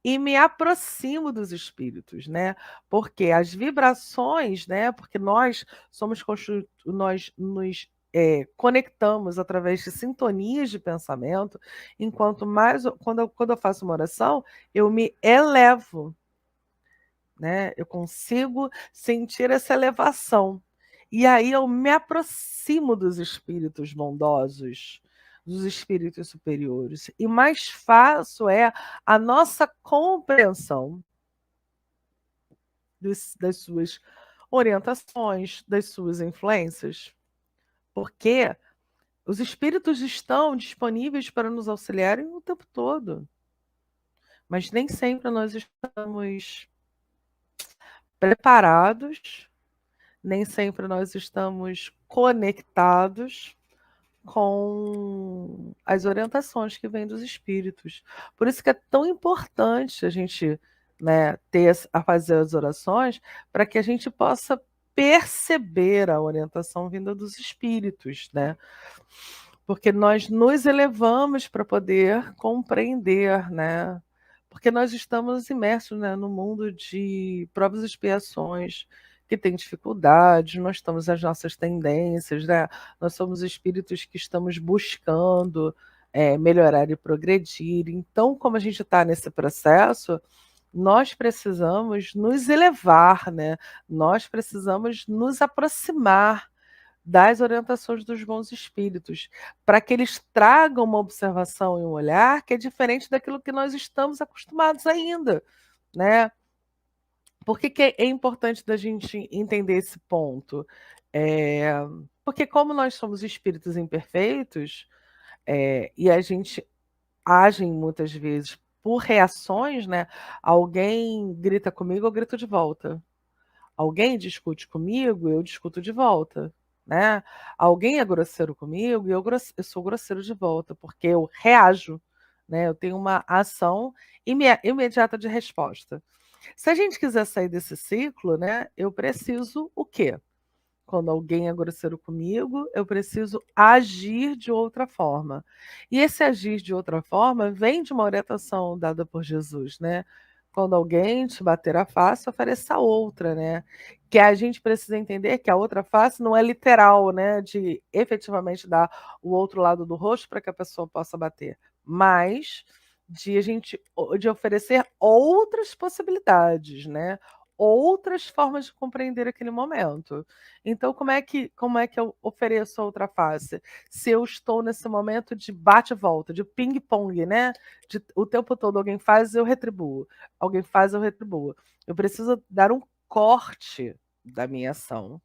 e me aproximo dos espíritos, né? Porque as vibrações, né? Porque nós nós nos conectamos através de sintonias de pensamento, enquanto mais quando eu faço uma oração, eu me elevo, né? Eu consigo sentir essa elevação. E aí eu me aproximo dos espíritos bondosos, dos espíritos superiores. E mais fácil é a nossa compreensão das suas orientações, das suas influências. Porque os espíritos estão disponíveis para nos auxiliarem o tempo todo. Mas nem sempre nós estamos preparados, nem sempre nós estamos conectados com as orientações que vêm dos espíritos. Por isso que é tão importante a gente, a fazer as orações, para que a gente possa perceber a orientação vinda dos espíritos, né? Porque nós nos elevamos para poder compreender, né? Porque nós estamos imersos, né, no mundo de provas e expiações, que tem dificuldades, nós temos as nossas tendências, né? Nós somos espíritos que estamos buscando melhorar e progredir. Então, como a gente está nesse processo, nós precisamos nos elevar, né? Nós precisamos nos aproximar das orientações dos bons espíritos, para que eles tragam uma observação e um olhar que é diferente daquilo que nós estamos acostumados ainda, né? Por que é importante da gente entender esse ponto? Porque como nós somos espíritos imperfeitos, e a gente age muitas vezes por reações, né? Alguém grita comigo, eu grito de volta. Alguém discute comigo, eu discuto de volta, né? Alguém é grosseiro comigo e eu sou grosseiro de volta, porque eu reajo, né? Eu tenho uma ação imediata de resposta. Se a gente quiser sair desse ciclo, né, eu preciso o quê? Quando alguém é grosseiro comigo, eu preciso agir de outra forma. E esse agir de outra forma vem de uma orientação dada por Jesus, né? Quando alguém te bater a face, ofereça outra, né? Que a gente precisa entender que a outra face não é literal, né? De efetivamente dar o outro lado do rosto para que a pessoa possa bater, mas de oferecer outras possibilidades, né? Outras formas de compreender aquele momento. Então, como é que eu ofereço a outra face? Se eu estou nesse momento de bate e volta, de ping-pong, né? O tempo todo alguém faz, eu retribuo. Alguém faz, eu retribuo. Eu preciso dar um corte da minha ação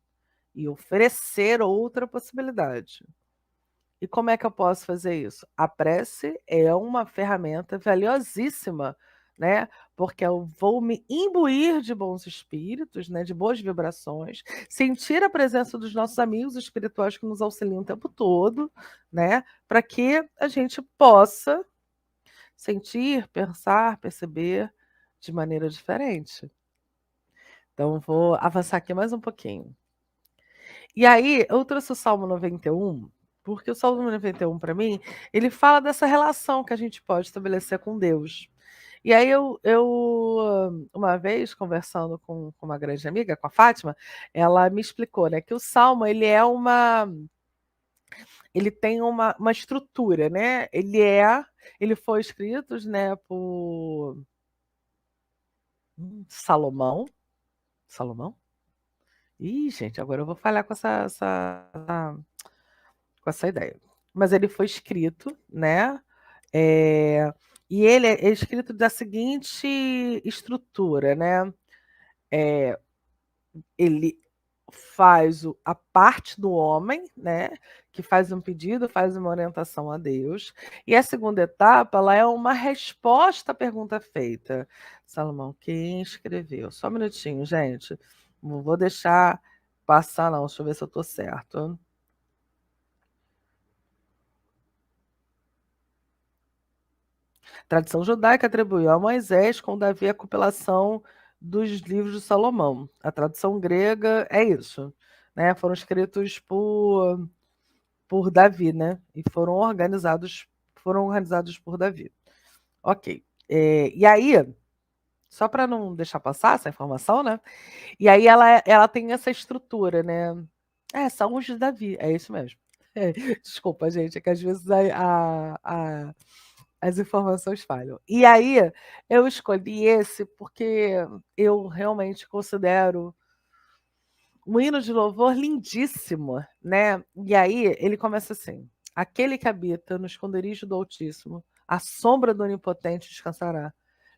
e oferecer outra possibilidade. E como é que eu posso fazer isso? A prece é uma ferramenta valiosíssima, né? Porque eu vou me imbuir de bons espíritos, né? De boas vibrações, sentir a presença dos nossos amigos espirituais que nos auxiliam o tempo todo, né? Para que a gente possa sentir, pensar, perceber de maneira diferente. Então, vou avançar aqui mais um pouquinho. E aí, eu trouxe o Salmo 91, porque o Salmo 91, para mim, ele fala dessa relação que a gente pode estabelecer com Deus. E aí uma vez, conversando com uma grande amiga, com a Fátima, ela me explicou, né, que o Salmo, ele tem uma estrutura, né? Ele foi escrito, né, por Salomão. Salomão? Ih, gente, agora eu vou falhar com essa ideia. Mas ele foi escrito, né? é, e ele é escrito da seguinte estrutura, né? Ele faz a parte do homem, né, que faz um pedido, faz uma orientação a Deus, e a segunda etapa, ela é uma resposta à pergunta feita. Salomão, quem escreveu? Só um minutinho, gente. Não vou deixar passar, não. Deixa eu ver se eu estou certo. Tradição judaica atribuiu a Moisés com Davi a compilação dos livros de Salomão. A tradução grega é isso, né? Foram escritos por Davi, né? E foram organizados por Davi. Ok. E aí, só para não deixar passar essa informação, né? E aí ela tem essa estrutura, né? Salmos de Davi, é isso mesmo. Desculpa, gente, é que às vezes as informações falham. E aí eu escolhi esse porque eu realmente considero um hino de louvor lindíssimo, né? E aí ele começa assim: aquele que habita no esconderijo do Altíssimo, a sombra do Onipotente descansará.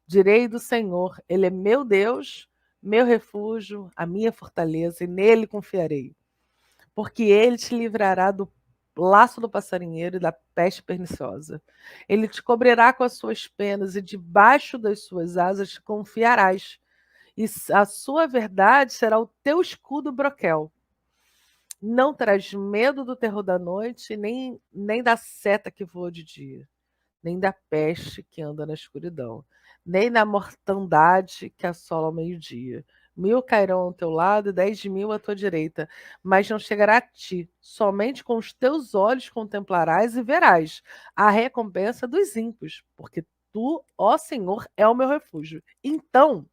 Direi do Senhor, ele é meu Deus, meu refúgio, a minha fortaleza, e nele confiarei. Porque ele te livrará do laço do passarinheiro e da peste perniciosa. Ele te cobrirá com as suas penas e debaixo das suas asas te confiarás. E a sua verdade será o teu escudo broquel. Não terás medo do terror da noite, nem da seta que voa de dia, nem da peste que anda na escuridão, nem da mortandade que assola ao meio-dia. 1000 cairão ao teu lado e 10.000 à tua direita, mas não chegará a ti. Somente com os teus olhos contemplarás e verás a recompensa dos ímpios, porque tu, ó Senhor, é o meu refúgio. Então,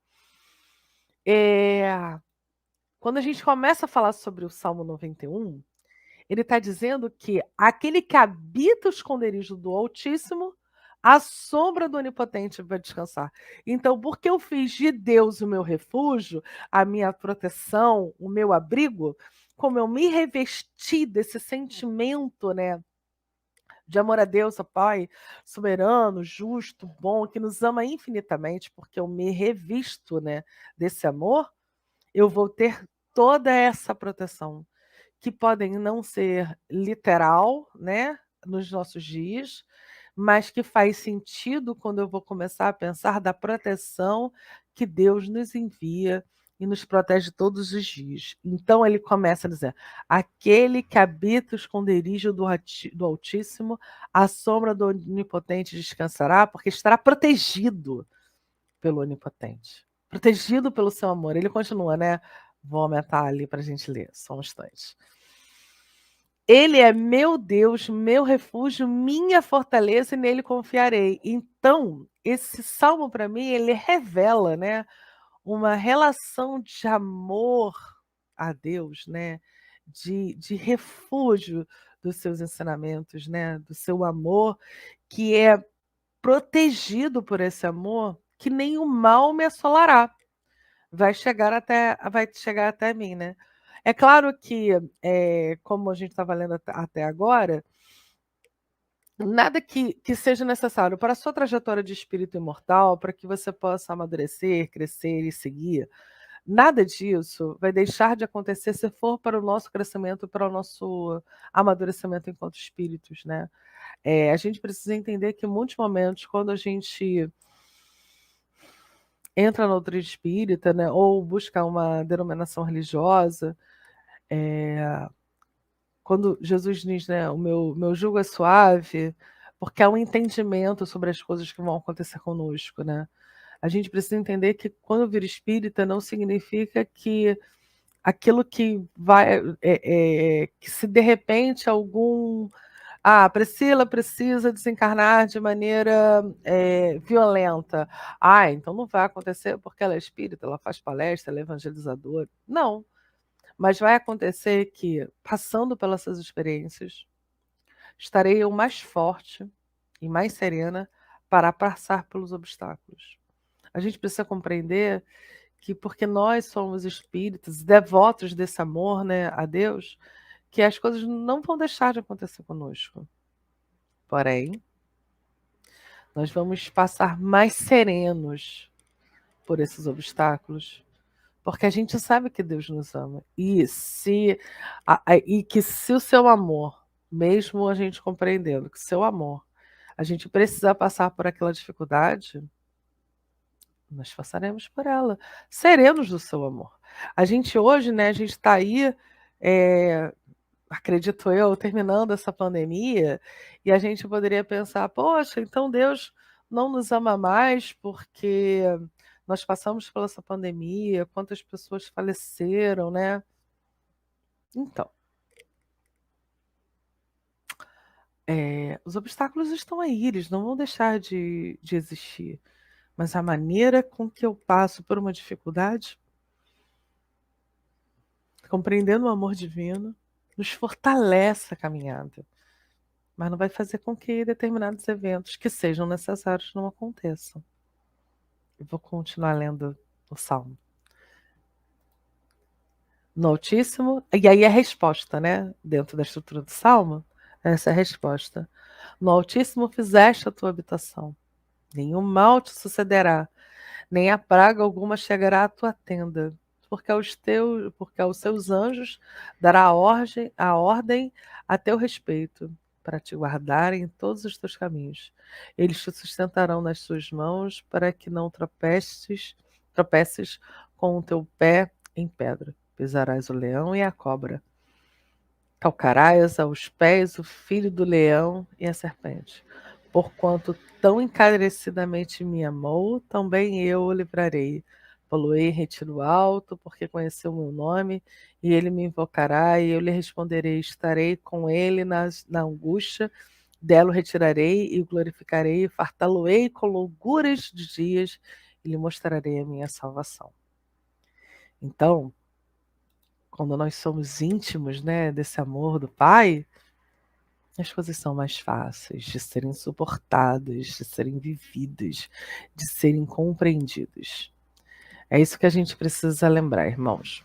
quando a gente começa a falar sobre o Salmo 91, ele está dizendo que aquele que habita o esconderijo do Altíssimo, a sombra do Onipotente vai descansar. Então, porque eu fiz de Deus o meu refúgio, a minha proteção, o meu abrigo, como eu me revesti desse sentimento, né, de amor a Deus, a Pai, soberano, justo, bom, que nos ama infinitamente, porque eu me revisto, né, desse amor, eu vou ter toda essa proteção, que podem não ser literal, né, nos nossos dias, mas que faz sentido quando eu vou começar a pensar da proteção que Deus nos envia e nos protege todos os dias. Então ele começa a dizer: aquele que habita o esconderijo do Altíssimo, a sombra do Onipotente descansará, porque estará protegido pelo Onipotente, protegido pelo seu amor. Ele continua, né? Vou aumentar ali para a gente ler, só um instante. Ele é meu Deus, meu refúgio, minha fortaleza, e nele confiarei. Então, esse salmo para mim, ele revela, né, uma relação de amor a Deus, né, de refúgio dos seus ensinamentos, né, do seu amor, que é protegido por esse amor, que nenhum mal me assolará. Vai chegar até mim, né? É claro que, como a gente estava lendo até agora, nada que seja necessário para a sua trajetória de espírito imortal, para que você possa amadurecer, crescer e seguir, nada disso vai deixar de acontecer se for para o nosso crescimento, para o nosso amadurecimento enquanto espíritos, né? A gente precisa entender que em muitos momentos, quando a gente entra na doutrina espírita, né, ou busca uma denominação religiosa, quando Jesus diz, né, o meu jugo é suave, porque há um entendimento sobre as coisas que vão acontecer conosco, né? A gente precisa entender que quando vira espírita não significa que aquilo que vai, que se de repente algum Ah, Priscila precisa desencarnar de maneira violenta. Ah, então não vai acontecer porque ela é espírita, ela faz palestra, ela é evangelizadora. Não, mas vai acontecer que, passando pelas suas experiências, estarei eu mais forte e mais serena para passar pelos obstáculos. A gente precisa compreender que porque nós somos espíritas, devotos desse amor, né, a Deus, que as coisas não vão deixar de acontecer conosco. Porém, nós vamos passar mais serenos por esses obstáculos, porque a gente sabe que Deus nos ama. E que se o seu amor, mesmo a gente compreendendo que o seu amor, a gente precisa passar por aquela dificuldade, nós passaremos por ela, serenos do seu amor. A gente hoje, né, a gente está aí, acredito eu, terminando essa pandemia, e a gente poderia pensar, poxa, então Deus não nos ama mais porque nós passamos por essa pandemia, quantas pessoas faleceram, né? Então, os obstáculos estão aí, eles não vão deixar de existir. Mas a maneira com que eu passo por uma dificuldade, compreendendo o amor divino, nos fortalece a caminhada. Mas não vai fazer com que determinados eventos que sejam necessários não aconteçam. Eu vou continuar lendo o Salmo. No Altíssimo, e aí a resposta, né? Dentro da estrutura do Salmo, essa é a resposta. No Altíssimo fizeste a tua habitação, nenhum mal te sucederá, nem a praga alguma chegará à tua tenda, porque aos seus anjos dará a ordem a teu respeito, para te guardarem em todos os teus caminhos. Eles te sustentarão nas suas mãos, para que não tropeces com o teu pé em pedra. Pisarás o leão e a cobra. Calcarás aos pés o filho do leão e a serpente. Porquanto tão encarecidamente me amou, também eu o livrarei. Poloei em retiro alto, porque conheceu o meu nome, e ele me invocará, e eu lhe responderei. Estarei com ele na angústia, dela o retirarei e o glorificarei, fartá-lo-ei com longuras de dias, e lhe mostrarei a minha salvação. Então, quando nós somos íntimos, né, desse amor do Pai, as coisas são mais fáceis de serem suportadas, de serem vividas, de serem compreendidas. É isso que a gente precisa lembrar, irmãos.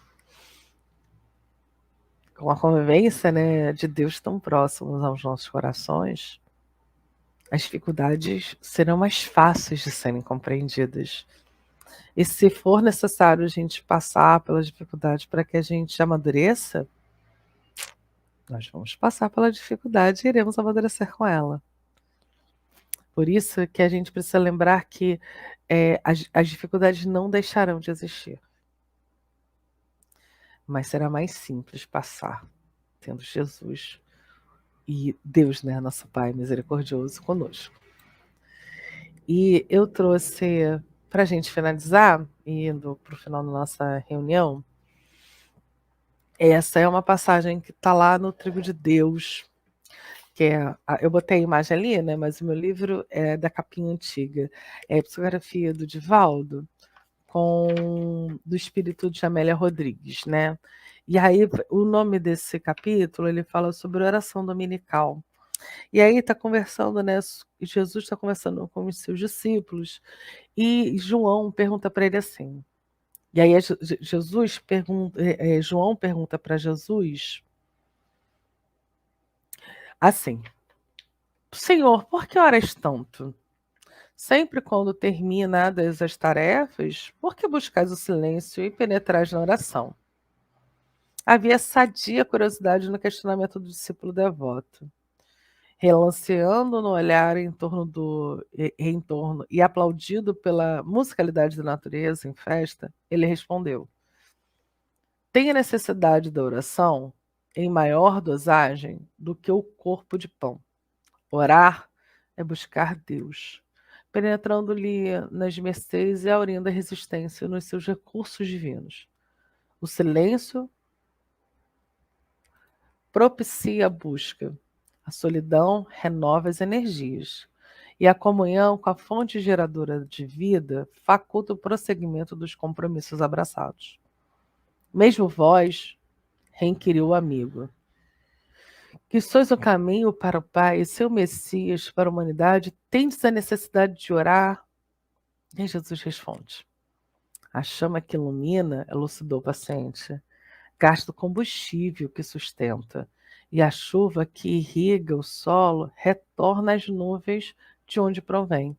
Com a convivência, né, de Deus tão próximos aos nossos corações, as dificuldades serão mais fáceis de serem compreendidas. E se for necessário a gente passar pelas dificuldades para que a gente amadureça, nós vamos passar pela dificuldade e iremos amadurecer com ela. Por isso que a gente precisa lembrar que as dificuldades não deixarão de existir. Mas será mais simples passar, tendo Jesus e Deus, né, nosso Pai misericordioso conosco. E eu trouxe, para a gente finalizar, indo para o final da nossa reunião, essa é uma passagem que está lá no Trigo de Deus, que eu botei a imagem ali, né, mas o meu livro é da capinha antiga. É a psicografia do Divaldo, do espírito de Amélia Rodrigues, né? E aí o nome desse capítulo, ele fala sobre oração dominical. E aí está conversando, né? Jesus está conversando com os seus discípulos e João pergunta para ele assim. E aí João pergunta para Jesus assim: Senhor, por que oras tanto? Sempre quando terminadas as tarefas, por que buscais o silêncio e penetrais na oração? Havia sadia curiosidade no questionamento do discípulo devoto. Relanceando no olhar em torno e aplaudido pela musicalidade da natureza em festa, ele respondeu: Tem a necessidade da oração em maior dosagem do que o corpo de pão. Orar é buscar Deus, penetrando-lhe nas mercês e aurindo a resistência nos seus recursos divinos. O silêncio propicia a busca. A solidão renova as energias. E a comunhão com a fonte geradora de vida faculta o prosseguimento dos compromissos abraçados. Mesmo vós, reinquiriu o amigo, que sois o caminho para o Pai e seu Messias para a humanidade, tendes a necessidade de orar? E Jesus responde: a chama que ilumina elucidou o paciente, gasta o combustível que sustenta, e a chuva que irriga o solo retorna às nuvens de onde provém.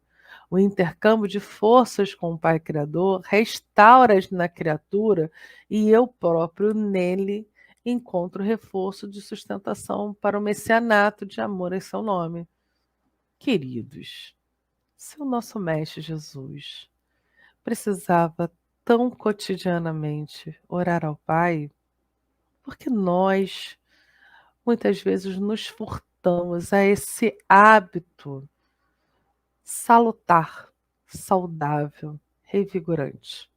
O intercâmbio de forças com o Pai Criador restaura-as na criatura e eu próprio nele encontro reforço de sustentação para o messianato de amor em seu nome. Queridos, se o nosso Mestre Jesus precisava tão cotidianamente orar ao Pai, porque nós muitas vezes nos furtamos a esse hábito salutar, saudável, revigorante.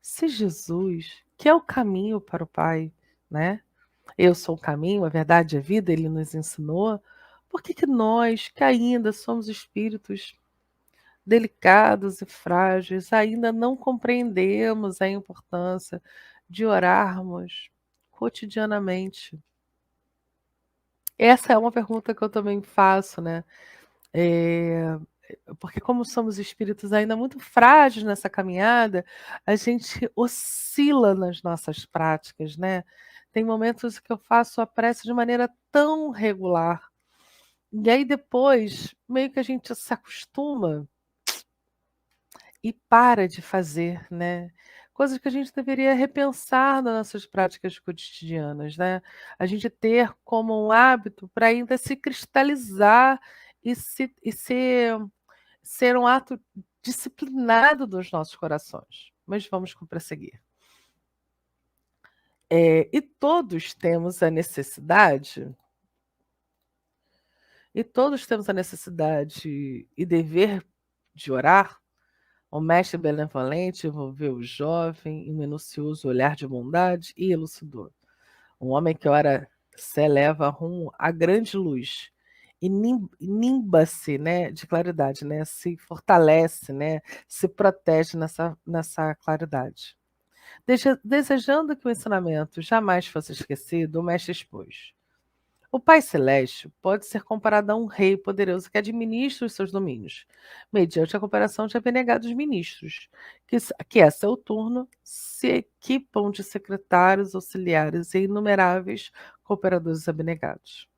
Se Jesus, que é o caminho para o Pai, né? Eu sou o caminho, a verdade e a vida, ele nos ensinou. Por que nós, que ainda somos espíritos delicados e frágeis, ainda não compreendemos a importância de orarmos cotidianamente? Essa é uma pergunta que eu também faço, né? Porque como somos espíritos ainda muito frágeis nessa caminhada, a gente oscila nas nossas práticas, né? Tem momentos que eu faço a prece de maneira tão regular, e aí depois meio que a gente se acostuma e para de fazer, né? Coisas que a gente deveria repensar nas nossas práticas cotidianas, né? A gente ter como um hábito para ainda se cristalizar e ser um ato disciplinado dos nossos corações. Mas vamos prosseguir. E todos temos a necessidade, e dever de orar. O mestre benevolente envolveu o jovem em minucioso olhar de bondade e elucidou. Um homem que ora se eleva rumo à grande luz e nimba-se, né, de claridade, né, se fortalece, né, se protege nessa claridade. Desejando que o ensinamento jamais fosse esquecido, o mestre expôs. O Pai Celeste pode ser comparado a um rei poderoso que administra os seus domínios, mediante a cooperação de abnegados ministros, que a seu turno se equipam de secretários, auxiliares e inumeráveis cooperadores abnegados.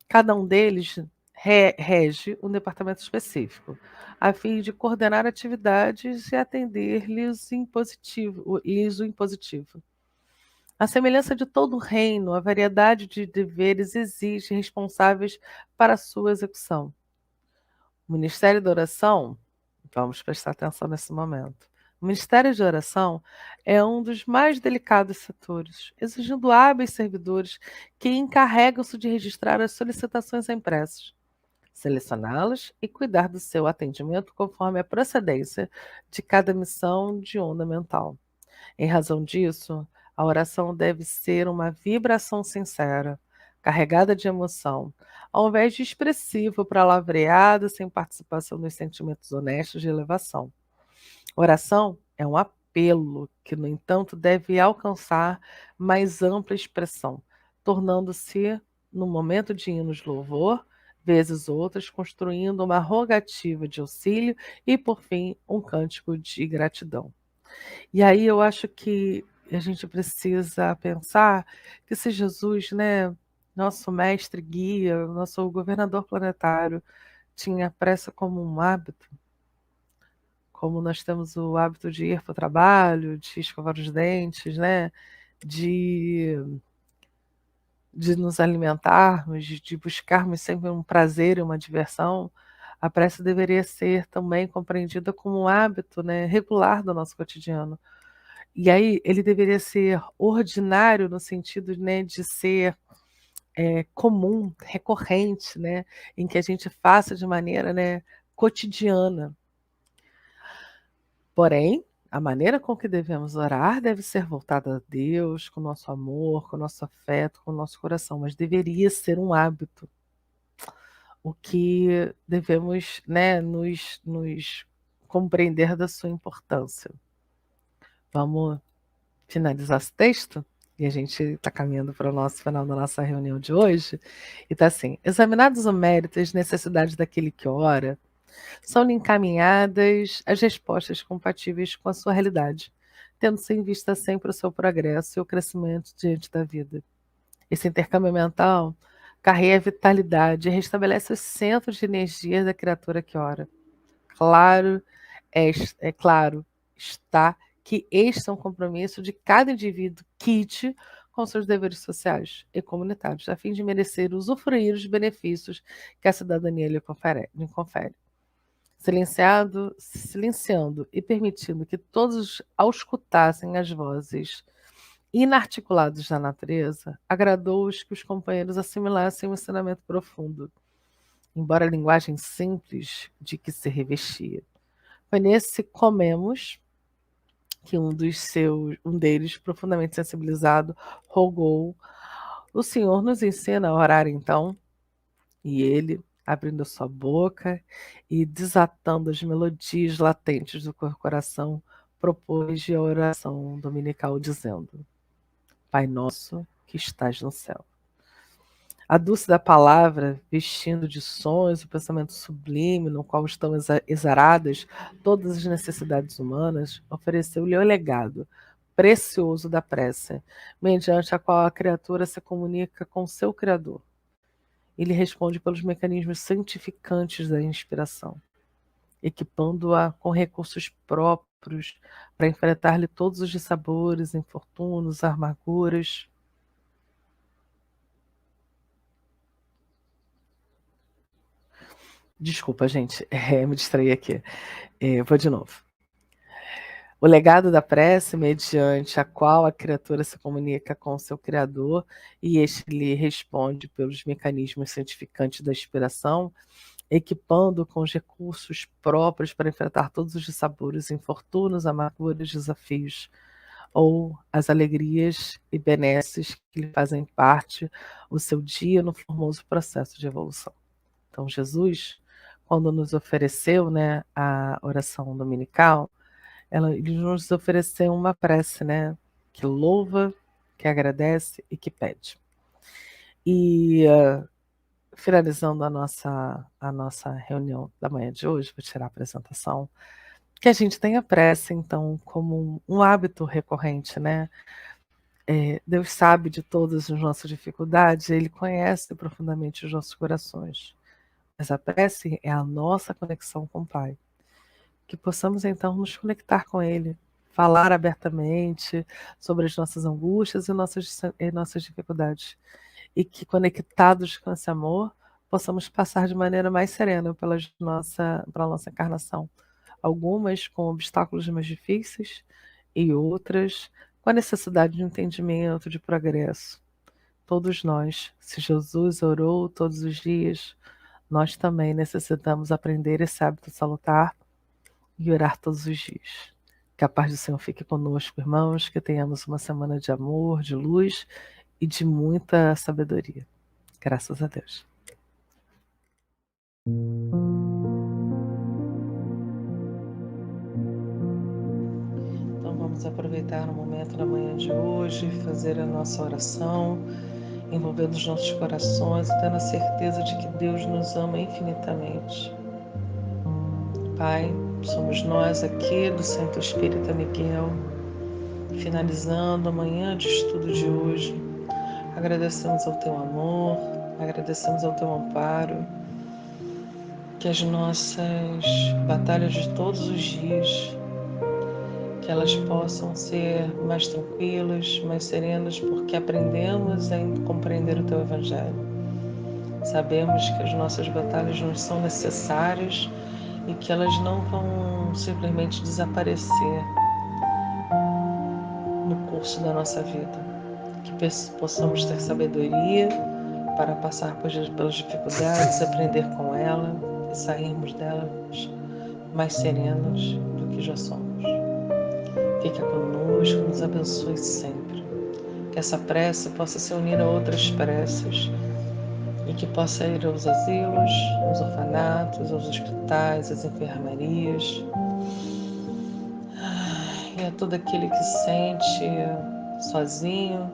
Cada um deles rege um departamento específico, a fim de coordenar atividades e atender-lhes o impositivo. A semelhança de todo o reino, a variedade de deveres exige responsáveis para a sua execução. O Ministério da Oração, vamos prestar atenção nesse momento. O Ministério de Oração é um dos mais delicados setores, exigindo hábeis servidores que encarregam-se de registrar as solicitações impressas, selecioná-las e cuidar do seu atendimento conforme a procedência de cada missão de onda mental. Em razão disso, a oração deve ser uma vibração sincera, carregada de emoção, ao invés de expressivo, palavreado, sem participação dos sentimentos honestos de elevação. Oração é um apelo que, no entanto, deve alcançar mais ampla expressão, tornando-se, no momento de hinos de louvor, vezes outras, construindo uma rogativa de auxílio e, por fim, um cântico de gratidão. E aí eu acho que a gente precisa pensar que se Jesus, né, nosso mestre guia, nosso governador planetário, tinha a prece como um hábito, como nós temos o hábito de ir para o trabalho, de escovar os dentes, né, de nos alimentarmos, de buscarmos sempre um prazer e uma diversão, a prece deveria ser também compreendida como um hábito, né, regular do nosso cotidiano. E aí ele deveria ser ordinário no sentido, né, de ser comum, recorrente, né, em que a gente faça de maneira, né, cotidiana. Porém, a maneira com que devemos orar deve ser voltada a Deus, com nosso amor, com nosso afeto, com o nosso coração, mas deveria ser um hábito. o que devemos, né, nos compreender da sua importância. Vamos finalizar esse texto? E a gente está caminhando para o nosso final da nossa reunião de hoje. E está assim: examinados o mérito e as necessidades daquele que ora, são-lhe encaminhadas as respostas compatíveis com a sua realidade, tendo-se em vista sempre o seu progresso e o crescimento diante da vida. Esse intercâmbio mental carrega a vitalidade e restabelece os centros de energia da criatura que ora. Claro, é claro está que este é um compromisso de cada indivíduo quite com seus deveres sociais e comunitários, a fim de merecer usufruir os benefícios que a cidadania lhe confere. Silenciando e permitindo que todos auscultassem as vozes inarticulados da natureza, agradou-os que os companheiros assimilassem o ensinamento profundo, embora a linguagem simples de que se revestia. Foi nesse comemos que um deles, profundamente sensibilizado, rogou: o Senhor nos ensina a orar então? E ele, abrindo a sua boca e desatando as melodias latentes do coração, propôs a oração dominical dizendo: Pai nosso que estás no céu. A dulce da palavra, vestindo de sons o pensamento sublime no qual estão exaradas todas as necessidades humanas, ofereceu-lhe o legado precioso da prece, mediante a qual a criatura se comunica com seu Criador. Ele responde pelos mecanismos santificantes da inspiração, equipando-a com recursos próprios para enfrentar-lhe todos os dissabores, infortúnios, amarguras. Desculpa, gente, me distraí aqui. Vou de novo. O legado da prece, mediante a qual a criatura se comunica com seu Criador e este lhe responde pelos mecanismos santificantes da inspiração, equipando com os recursos próprios para enfrentar todos os dissabores, infortúnios, amarguras, desafios, ou as alegrias e benesses que lhe fazem parte o seu dia no formoso processo de evolução. Então, Jesus, quando nos ofereceu, né, a oração dominical, ele nos ofereceu uma prece, né, que louva, que agradece e que pede. E finalizando a nossa reunião da manhã de hoje, vou tirar a apresentação, que a gente tenha prece, então, como um hábito recorrente, né? Deus sabe de todas as nossas dificuldades, Ele conhece profundamente os nossos corações. Mas a prece é a nossa conexão com o Pai. Que possamos, então, nos conectar com Ele, falar abertamente sobre as nossas angústias e nossas dificuldades. E que, conectados com esse amor, possamos passar de maneira mais serena pela nossa encarnação. Algumas com obstáculos mais difíceis e outras com a necessidade de entendimento, de progresso. Todos nós, se Jesus orou todos os dias, nós também necessitamos aprender esse hábito salutar e orar todos os dias. Que a paz do Senhor fique conosco, irmãos, que tenhamos uma semana de amor, de luz e de muita sabedoria. Graças a Deus. Então vamos aproveitar o momento da manhã de hoje, fazer a nossa oração, envolvendo os nossos corações e tendo a certeza de que Deus nos ama infinitamente. Pai, somos nós aqui do Centro Espírita Miguel, finalizando a manhã de estudo de hoje. Agradecemos ao Teu amor, agradecemos ao Teu amparo, que as nossas batalhas de todos os dias, que elas possam ser mais tranquilas, mais serenas, porque aprendemos a compreender o Teu Evangelho. Sabemos que as nossas batalhas nos são necessárias e que elas não vão simplesmente desaparecer no curso da nossa vida. Que possamos ter sabedoria para passar pelas dificuldades, aprender com ela e sairmos delas mais serenos do que já somos. Fica conosco, nos abençoe sempre. Que essa prece possa se unir a outras preces e que possa ir aos asilos, aos orfanatos, aos hospitais, às enfermarias, e a todo aquele que se sente sozinho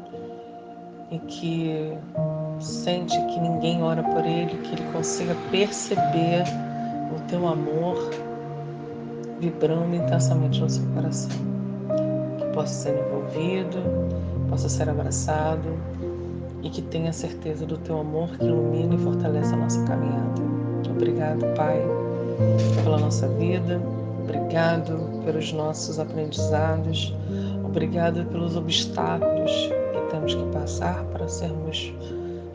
e que sente que ninguém ora por ele, que ele consiga perceber o teu amor vibrando intensamente no seu coração, que possa ser envolvido, possa ser abraçado e que tenha certeza do teu amor que ilumina e fortalece a nossa caminhada. Obrigado, Pai, pela nossa vida, obrigado pelos nossos aprendizados, obrigado pelos obstáculos que temos que passar para sermos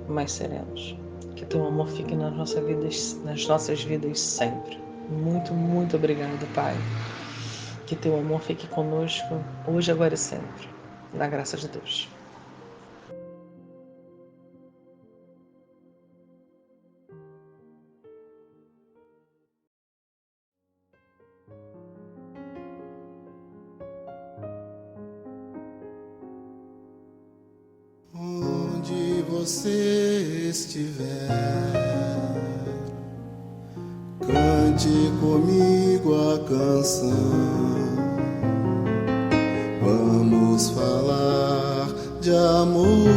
mais serenos. Que teu amor fique nas nossas vidas sempre. Muito, muito obrigado, Pai. Que teu amor fique conosco hoje, agora e sempre. Na graça de Deus. Onde você estiver, cante comigo a canção. Vamos falar de amor.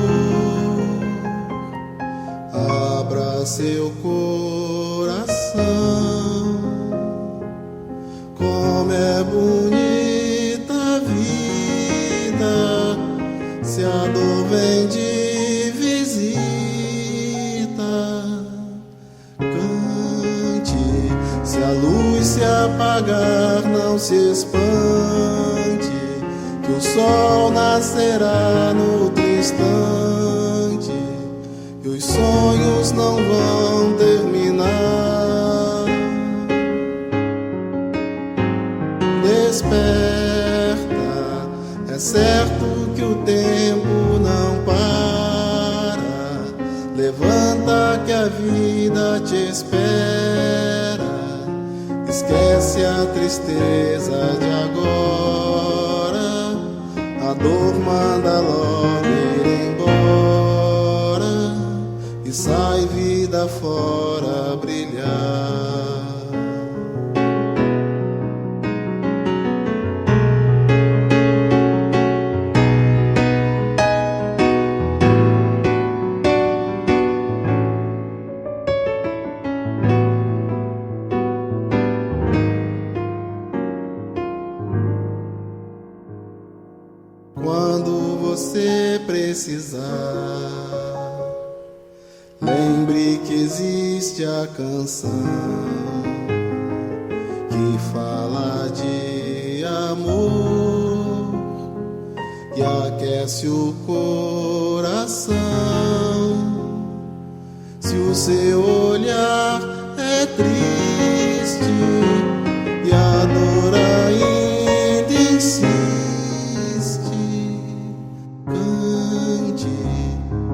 Abra seu coração. Como é bonita a vida, se a dor vem de visita. Cante, se a luz se apagar, não se espante, que o sol nascerá no outro instante, e os sonhos não vão terminar. Desperta, é certo que o tempo não para. Levanta que a vida te espera. Esquece a tristeza de agora. A dor manda logo ir embora e sai vida fora brilhar. Quando você precisar, lembre que existe a canção que fala de amor, que aquece o coração. Se o seu olhar é triste e a dor ainda insiste,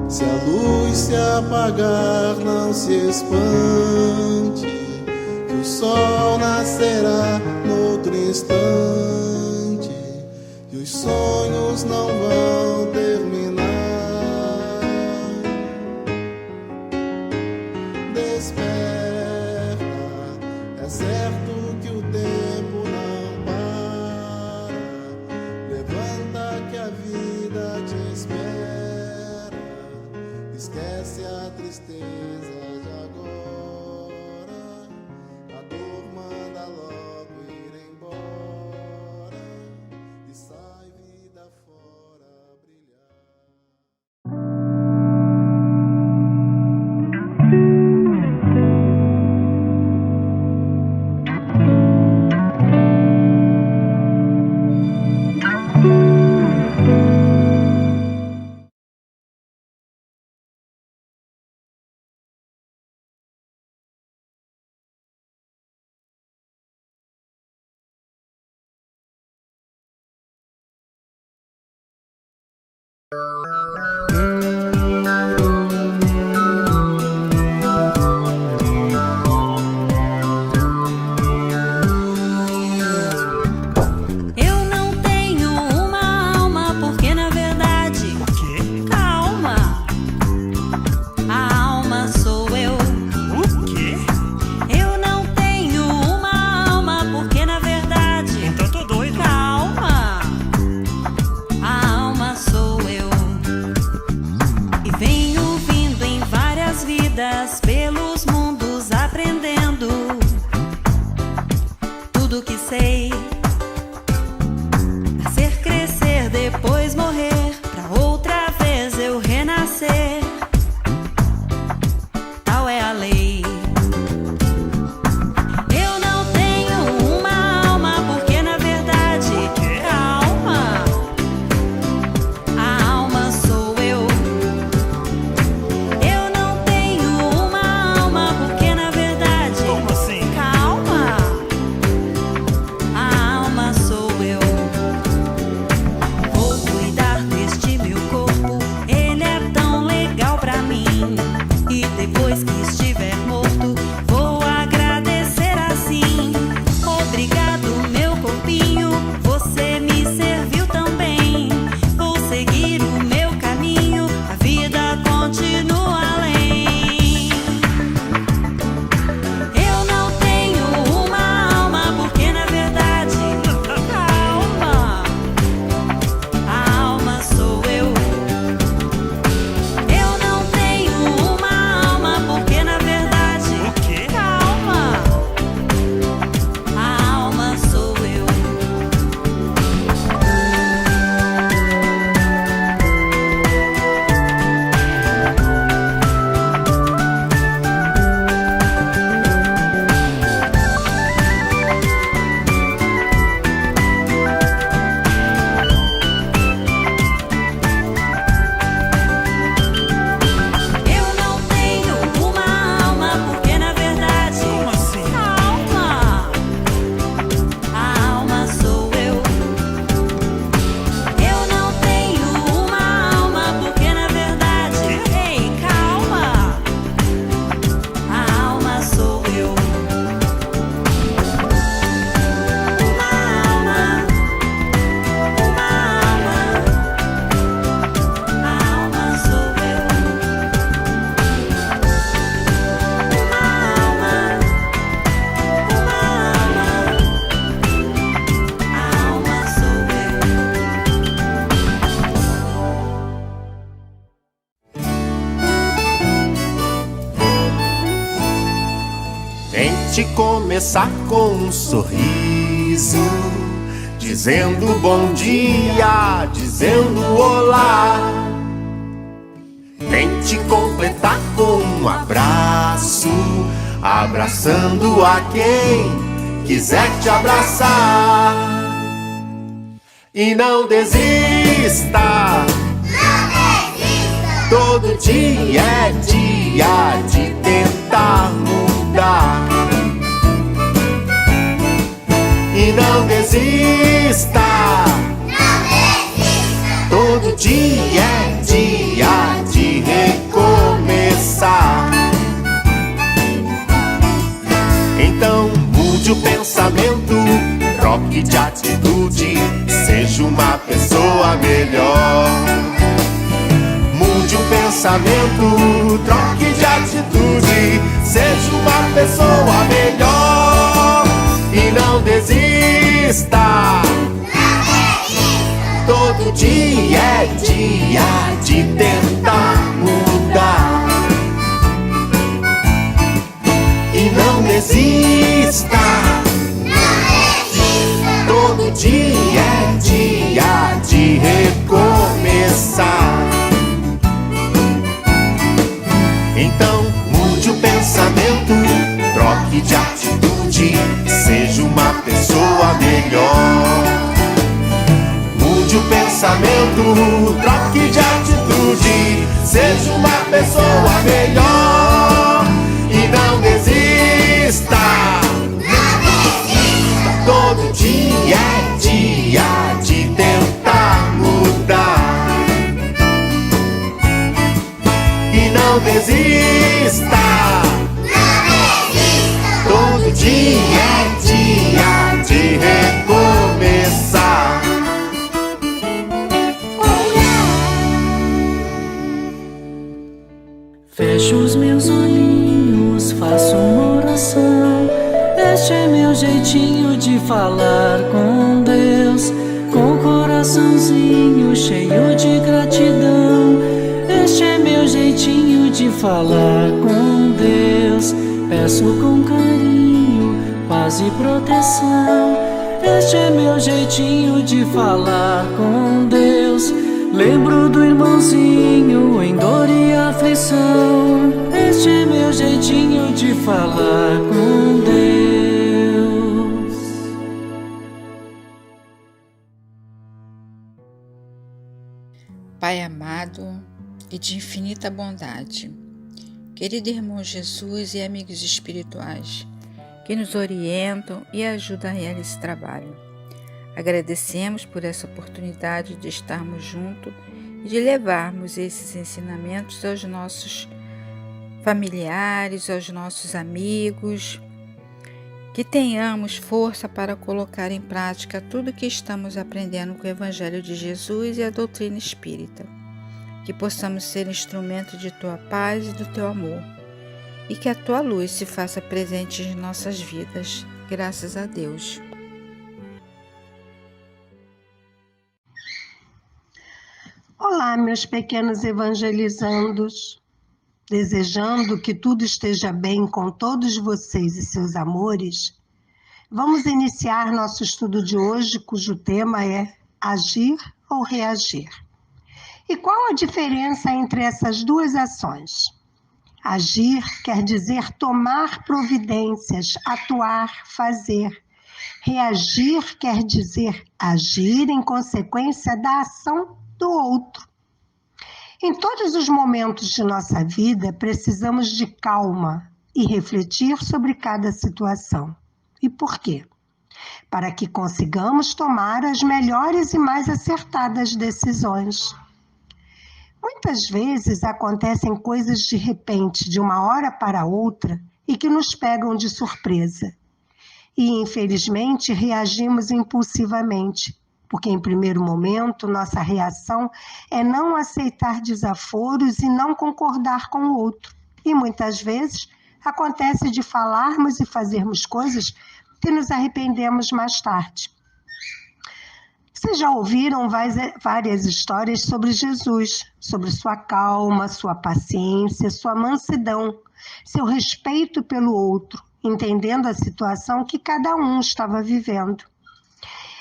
se a luz se apagar, não se espante, que o sol nascerá no outro instante, e os sonhos não vão terminar. Desperta, é certo que o tempo não para. Levanta que a vida te espera. Esquece a tristeza de agora. A dor manda logo ir embora e sai vida fora brilhar. Eu não tenho uma alma, porque na verdade, calma, a alma sou começar com um sorriso, dizendo bom dia, dizendo olá. Tente completar com um abraço, abraçando a quem quiser te abraçar. E não desista, todo dia é dia de tentar mudar. E não desista, todo dia é dia de recomeçar. Então mude o pensamento, troque de atitude, seja uma pessoa melhor. Mude o pensamento, troque de atitude, seja uma pessoa melhor. E não desista, todo dia é dia de tentar mudar. E não desista, todo dia é dia de recomeçar. Então mude o pensamento, troque de atitude, seja uma pessoa melhor. Mude o pensamento, troque de atitude, seja uma pessoa melhor. E não desista, todo dia é dia de tentar mudar. E não desista, todo dia é dia de recomeçar. Fecho os meus olhinhos, faço uma oração. Este é meu jeitinho de falar com Deus, com o coraçãozinho cheio de gratidão. Este é meu jeitinho de falar com Deus. Peço com carinho, paz e proteção. Este é meu jeitinho de falar com Deus. Lembro do irmãozinho em dor e aflição. Este é meu jeitinho de falar com Deus. Pai amado e de infinita bondade, querido irmão Jesus e amigos espirituais que nos orientam e ajudam a realizar esse trabalho, agradecemos por essa oportunidade de estarmos juntos e de levarmos esses ensinamentos aos nossos familiares, aos nossos amigos, que tenhamos força para colocar em prática tudo que estamos aprendendo com o Evangelho de Jesus e a doutrina espírita, que possamos ser instrumento de Tua paz e do Teu amor, e que a Tua luz se faça presente em nossas vidas, graças a Deus. Olá, meus pequenos evangelizandos, desejando que tudo esteja bem com todos vocês e seus amores, vamos iniciar nosso estudo de hoje, cujo tema é agir ou reagir. E qual a diferença entre essas duas ações? Agir quer dizer tomar providências, atuar, fazer. Reagir quer dizer agir em consequência da ação do outro. Em todos os momentos de nossa vida, precisamos de calma e refletir sobre cada situação. E por quê? Para que consigamos tomar as melhores e mais acertadas decisões. Muitas vezes acontecem coisas de repente, de uma hora para outra, e que nos pegam de surpresa. E, infelizmente, reagimos impulsivamente, porque em primeiro momento nossa reação é não aceitar desaforos e não concordar com o outro. E muitas vezes acontece de falarmos e fazermos coisas que nos arrependemos mais tarde. Vocês já ouviram várias histórias sobre Jesus, sobre sua calma, sua paciência, sua mansidão, seu respeito pelo outro, entendendo a situação que cada um estava vivendo.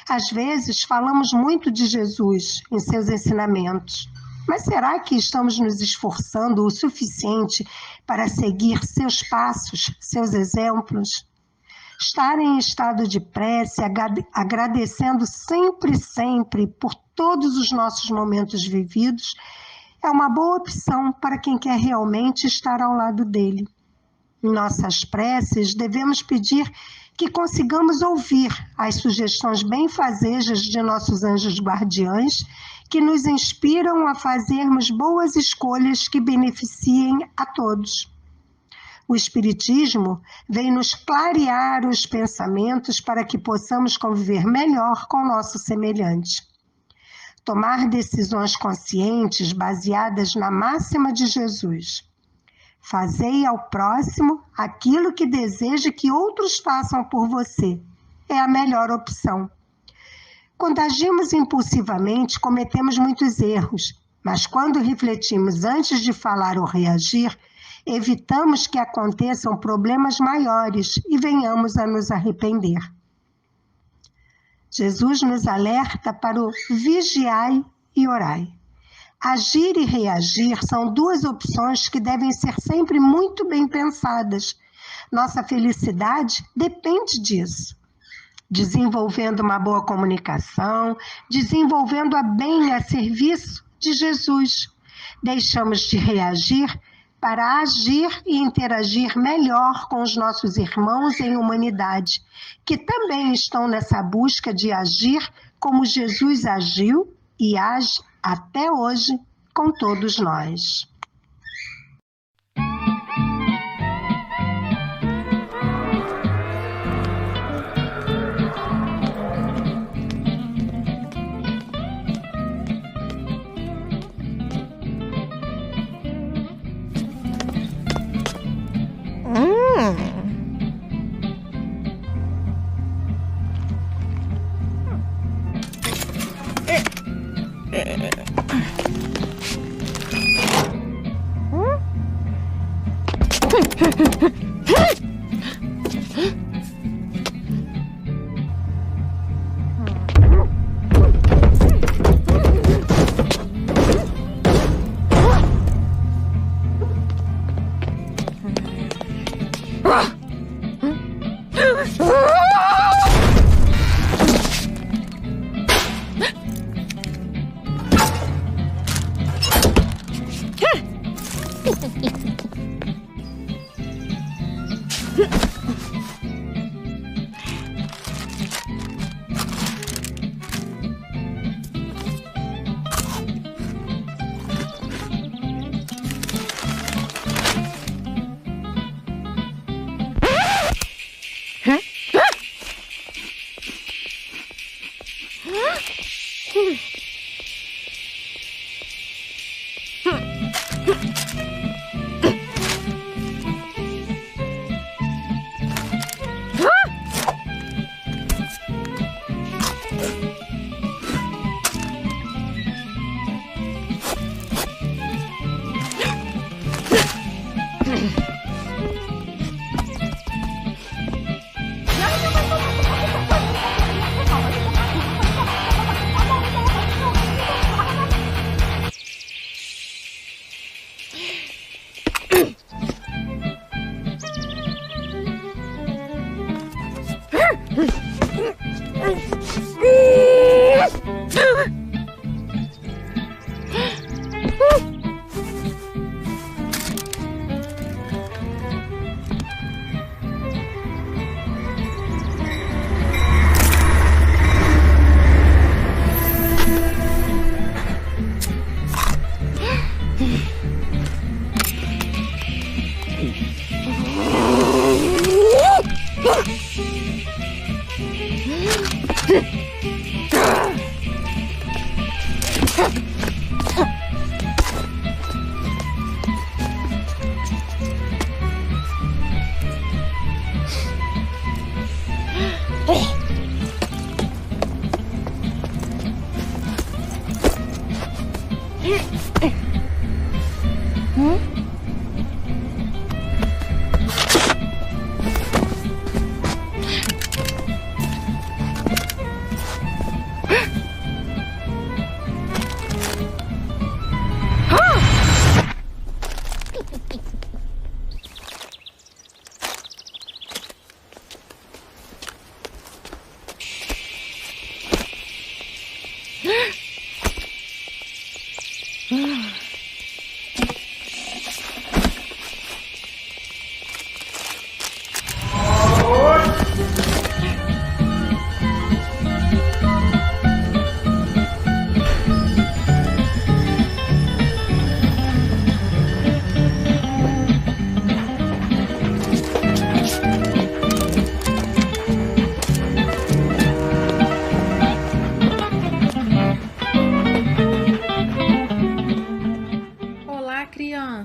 Às vezes, falamos muito de Jesus em seus ensinamentos, mas será que estamos nos esforçando o suficiente para seguir seus passos, seus exemplos? Estar em estado de prece, agradecendo sempre por todos os nossos momentos vividos, é uma boa opção para quem quer realmente estar ao lado dele. Em nossas preces, devemos pedir que consigamos ouvir as sugestões benfazejas de nossos anjos guardiães, que nos inspiram a fazermos boas escolhas que beneficiem a todos. O Espiritismo vem nos clarear os pensamentos para que possamos conviver melhor com o nosso semelhante. Tomar decisões conscientes baseadas na máxima de Jesus. Fazei ao próximo aquilo que deseja que outros façam por você. É a melhor opção. Quando agimos impulsivamente, cometemos muitos erros, mas quando refletimos antes de falar ou reagir, evitamos que aconteçam problemas maiores e venhamos a nos arrepender. Jesus nos alerta para o vigiai e orai. Agir e reagir são duas opções que devem ser sempre muito bem pensadas. Nossa felicidade depende disso. Desenvolvendo uma boa comunicação, desenvolvendo-a bem a serviço de Jesus. Deixamos de reagir para agir e interagir melhor com os nossos irmãos em humanidade, que também estão nessa busca de agir como Jesus agiu e age até hoje com todos nós.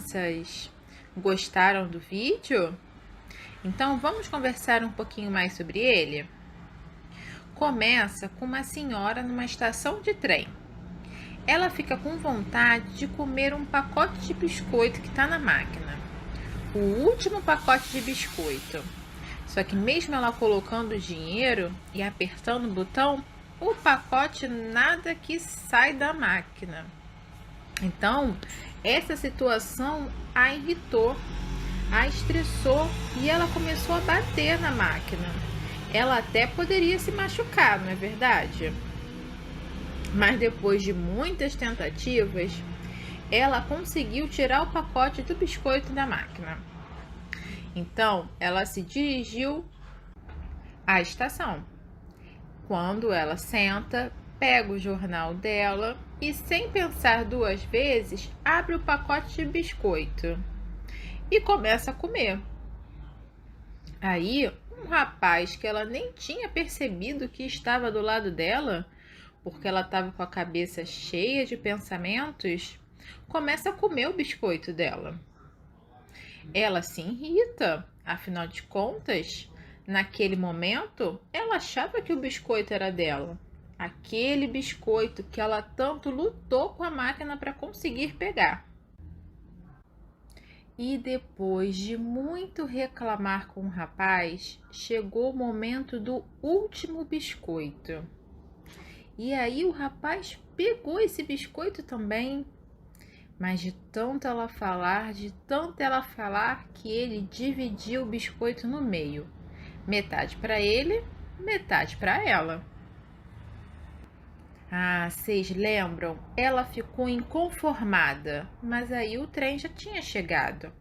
crianças gostaram do vídeo? Então vamos conversar um pouquinho mais sobre ele? Começa com uma senhora numa estação de trem. Ela fica com vontade de comer um pacote de biscoito que está na máquina. O último pacote de biscoito. Só que mesmo ela colocando o dinheiro e apertando o botão, o pacote nada que sai da máquina. Então, essa situação a irritou, a estressou e ela começou a bater na máquina. Ela até poderia se machucar, não é verdade? Mas depois de muitas tentativas, ela conseguiu tirar o pacote do biscoito da máquina. Então, ela se dirigiu à estação. Quando ela senta, pega o jornal dela e, sem pensar duas vezes, abre o pacote de biscoito e começa a comer. Aí, um rapaz que ela nem tinha percebido que estava do lado dela, porque ela estava com a cabeça cheia de pensamentos, começa a comer o biscoito dela. Ela se irrita, afinal de contas, naquele momento, ela achava que o biscoito era dela. Aquele biscoito que ela tanto lutou com a máquina para conseguir pegar. E depois de muito reclamar com o rapaz, chegou o momento do último biscoito. E aí o rapaz pegou esse biscoito também, mas de tanto ela falar, que ele dividiu o biscoito no meio. Metade para ele, metade para ela. Ah, vocês lembram? Ela ficou inconformada, mas aí o trem já tinha chegado.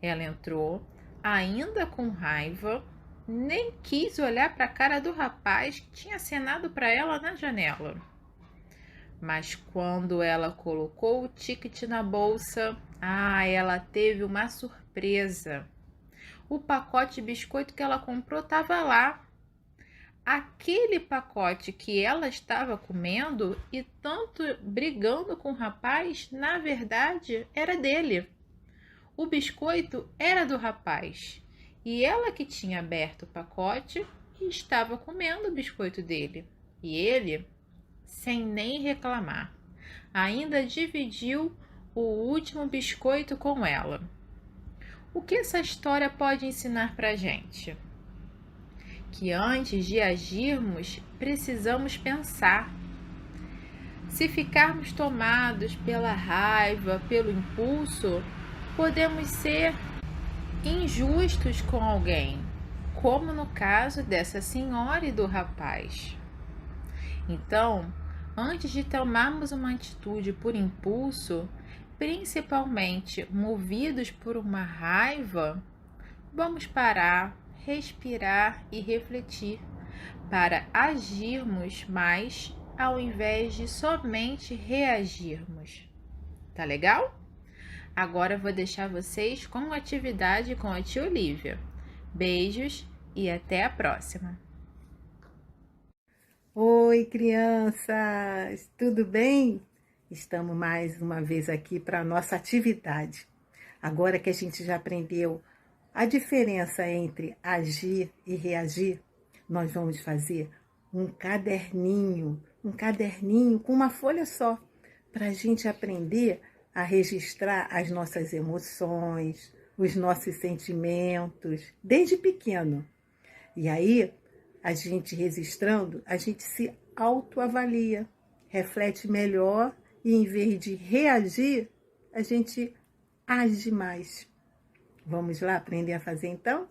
Ela entrou, ainda com raiva, nem quis olhar para a cara do rapaz que tinha acenado para ela na janela. Mas quando ela colocou o ticket na bolsa, ela teve uma surpresa. O pacote de biscoito que ela comprou estava lá. Aquele pacote que ela estava comendo e tanto brigando com o rapaz, na verdade, era dele. O biscoito era do rapaz. E ela que tinha aberto o pacote e estava comendo o biscoito dele. E ele, sem nem reclamar, ainda dividiu o último biscoito com ela. O que essa história pode ensinar pra gente? Que antes de agirmos, precisamos pensar. Se ficarmos tomados pela raiva, pelo impulso, podemos ser injustos com alguém, como no caso dessa senhora e do rapaz. Então, antes de tomarmos uma atitude por impulso, principalmente movidos por uma raiva, vamos parar, respirar e refletir para agirmos mais ao invés de somente reagirmos. Tá legal? Agora eu vou deixar vocês com uma atividade com a tia Olívia. Beijos e até a próxima! Oi, crianças! Tudo bem? Estamos mais uma vez aqui para a nossa atividade. Agora que a gente já aprendeu a diferença entre agir e reagir, nós vamos fazer um caderninho com uma folha só, para a gente aprender a registrar as nossas emoções, os nossos sentimentos, desde pequeno. E aí, a gente registrando, a gente se autoavalia, reflete melhor e em vez de reagir, a gente age mais. Vamos lá aprender a fazer então?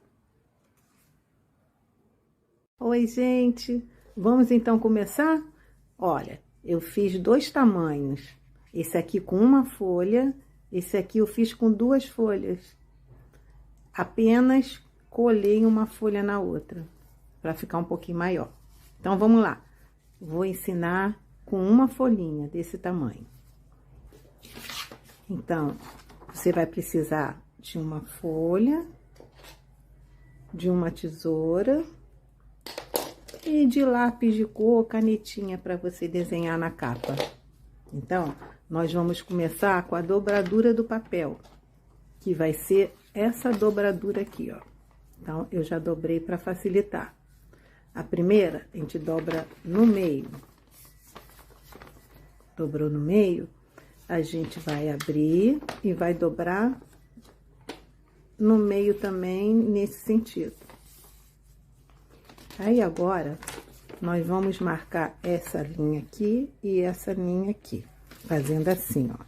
Oi, gente! Vamos então começar? Olha, eu fiz 2 tamanhos. Esse aqui com uma folha, esse aqui eu fiz com 2 folhas. Apenas colei uma folha na outra, para ficar um pouquinho maior. Então, vamos lá. Vou ensinar com uma folhinha desse tamanho. Então, você vai precisar de uma folha, de uma tesoura e de lápis de cor, canetinha para você desenhar na capa. Então, nós vamos começar com a dobradura do papel. que vai ser essa dobradura aqui, ó. Então, eu já dobrei para facilitar. A primeira, a gente dobra no meio. Dobrou no meio, a gente vai abrir e vai dobrar no meio também, nesse sentido. Aí, agora, nós vamos marcar essa linha aqui e essa linha aqui, fazendo assim, ó.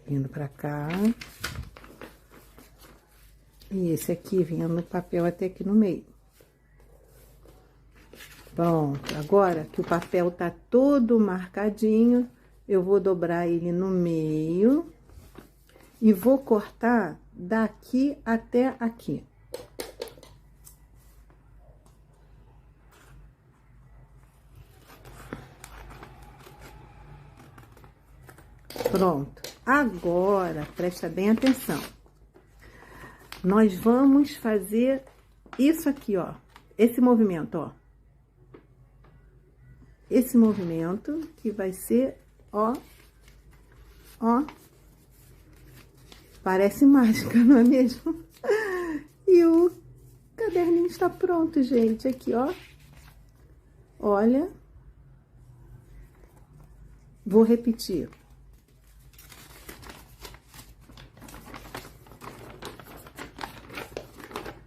Vindo pra cá. E esse aqui vindo no papel até aqui no meio. Pronto, agora que o papel tá todo marcadinho, eu vou dobrar ele no meio e vou cortar daqui até aqui. Pronto, agora presta bem atenção. Nós vamos fazer isso aqui, ó, esse movimento, ó. Esse movimento que vai ser, ó, ó. Parece mágica, não é mesmo? E o caderninho está pronto, gente. Aqui, ó. Olha. Vou repetir.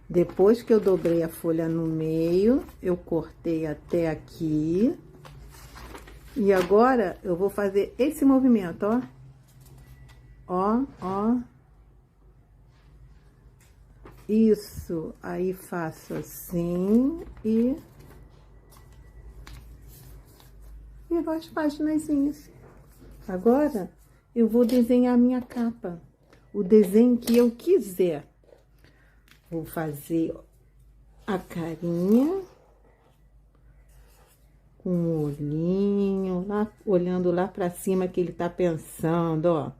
Depois que eu dobrei a folha no meio, eu cortei até aqui. E agora, eu vou fazer esse movimento, ó. Ó, ó. Isso. Aí, faço assim e vou as paginazinhas. Agora, eu vou desenhar a minha capa. O desenho que eu quiser. Vou fazer a carinha com o olhinho, lá, olhando lá pra cima que ele tá pensando, ó.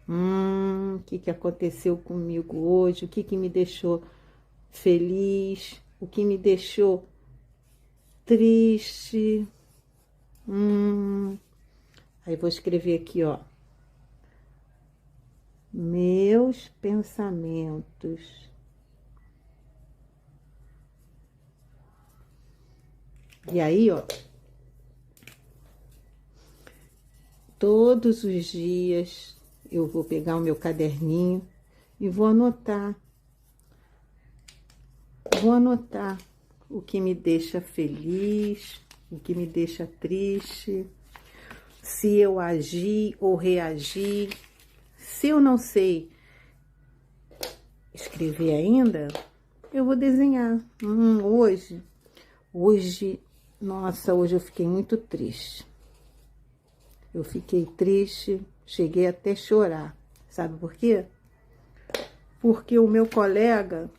O que aconteceu comigo hoje? O que me deixou feliz? O que me deixou triste? Aí vou escrever aqui, ó. Meus pensamentos. E aí, ó, todos os dias eu vou pegar o meu caderninho e vou anotar. Vou anotar o que me deixa feliz, o que me deixa triste, se eu agi ou reagi. Se eu não sei escrever ainda, eu vou desenhar. Nossa, hoje eu fiquei muito triste. Eu fiquei triste, cheguei até a chorar. Sabe por quê? Porque o meu colega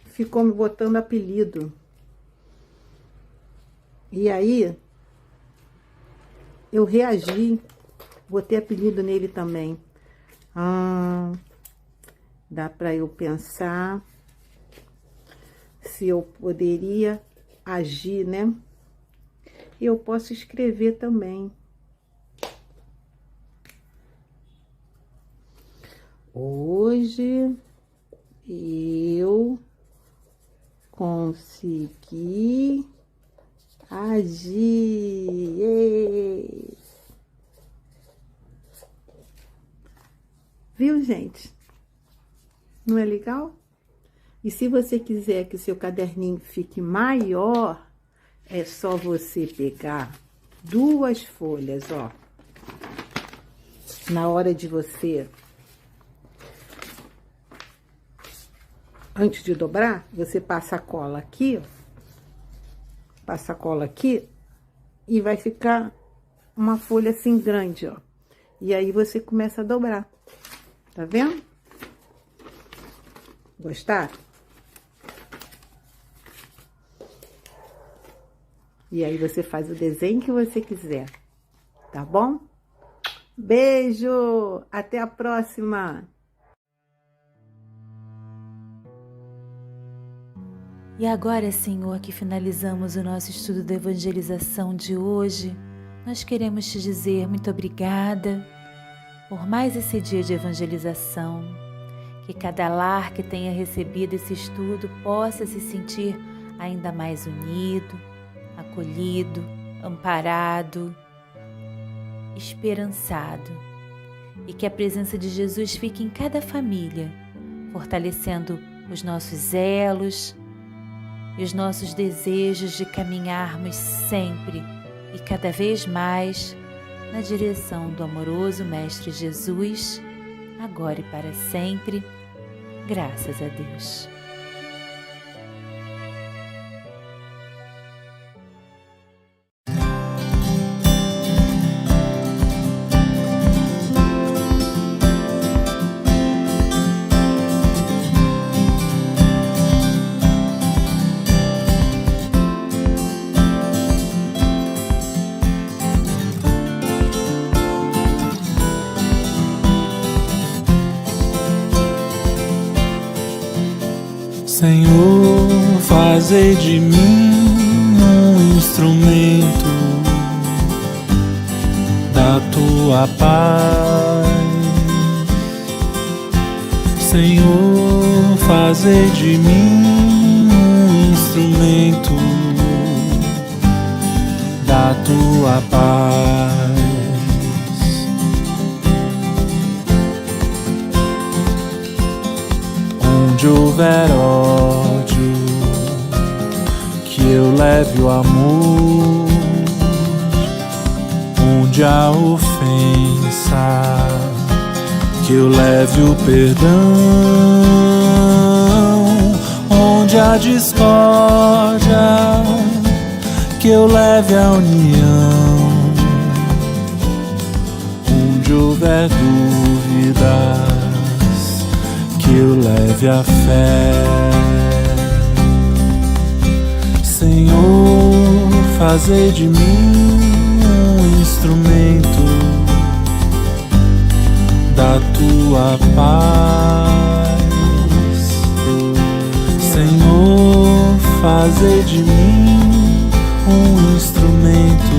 ficou me botando apelido. E aí, eu reagi, botei apelido nele também. Dá para eu pensar se eu poderia agir, né? Eu posso escrever também. Hoje eu consegui agir. Ei! Viu, gente? Não é legal? E se você quiser que o seu caderninho fique maior, é só você pegar 2 folhas, ó. Na hora de você, antes de dobrar, você passa a cola aqui, passa a cola aqui, e vai ficar uma folha assim grande, ó. E aí você começa a dobrar. Tá vendo? Gostaram? E aí você faz o desenho que você quiser, tá bom? Beijo! Até a próxima! E agora, Senhor, que finalizamos o nosso estudo da evangelização de hoje, nós queremos te dizer muito obrigada por mais esse dia de evangelização, que cada lar que tenha recebido esse estudo possa se sentir ainda mais unido, acolhido, amparado, esperançado, e que a presença de Jesus fique em cada família, fortalecendo os nossos elos e os nossos desejos de caminharmos sempre e cada vez mais na direção do amoroso Mestre Jesus, agora e para sempre, graças a Deus. Senhor, fazei de mim um instrumento da tua paz. Senhor, fazei de mim um instrumento da tua paz. Onde houver ódio, que eu leve o amor. Onde há ofensa, que eu leve o perdão. Onde há discórdia, que eu leve a união. Onde houver dúvida, que eu leve a fé. Senhor, fazei de mim um instrumento da tua paz. Senhor, fazei de mim um instrumento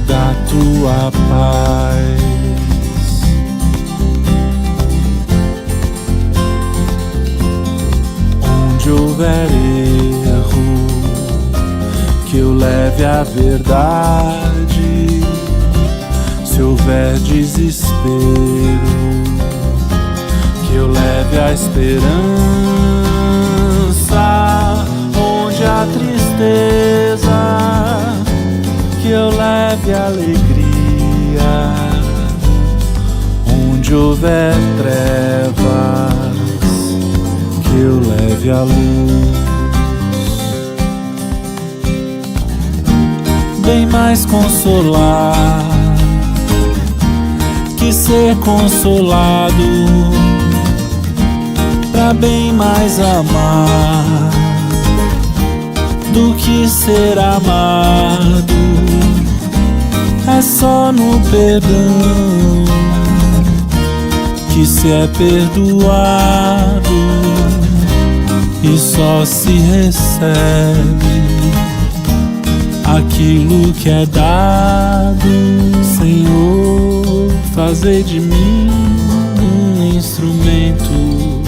da tua paz. Onde houver erro, que eu leve a verdade. Se houver desespero, que eu leve a esperança. Onde há tristeza, que eu leve a alegria. Onde houver trevas, que eu leve a luz. Bem mais consolar que ser consolado, pra bem mais amar do que ser amado. É só no perdão que se é perdoado, e só se recebe aquilo que é dado. Senhor, fazei de mim um instrumento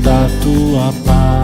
da tua paz.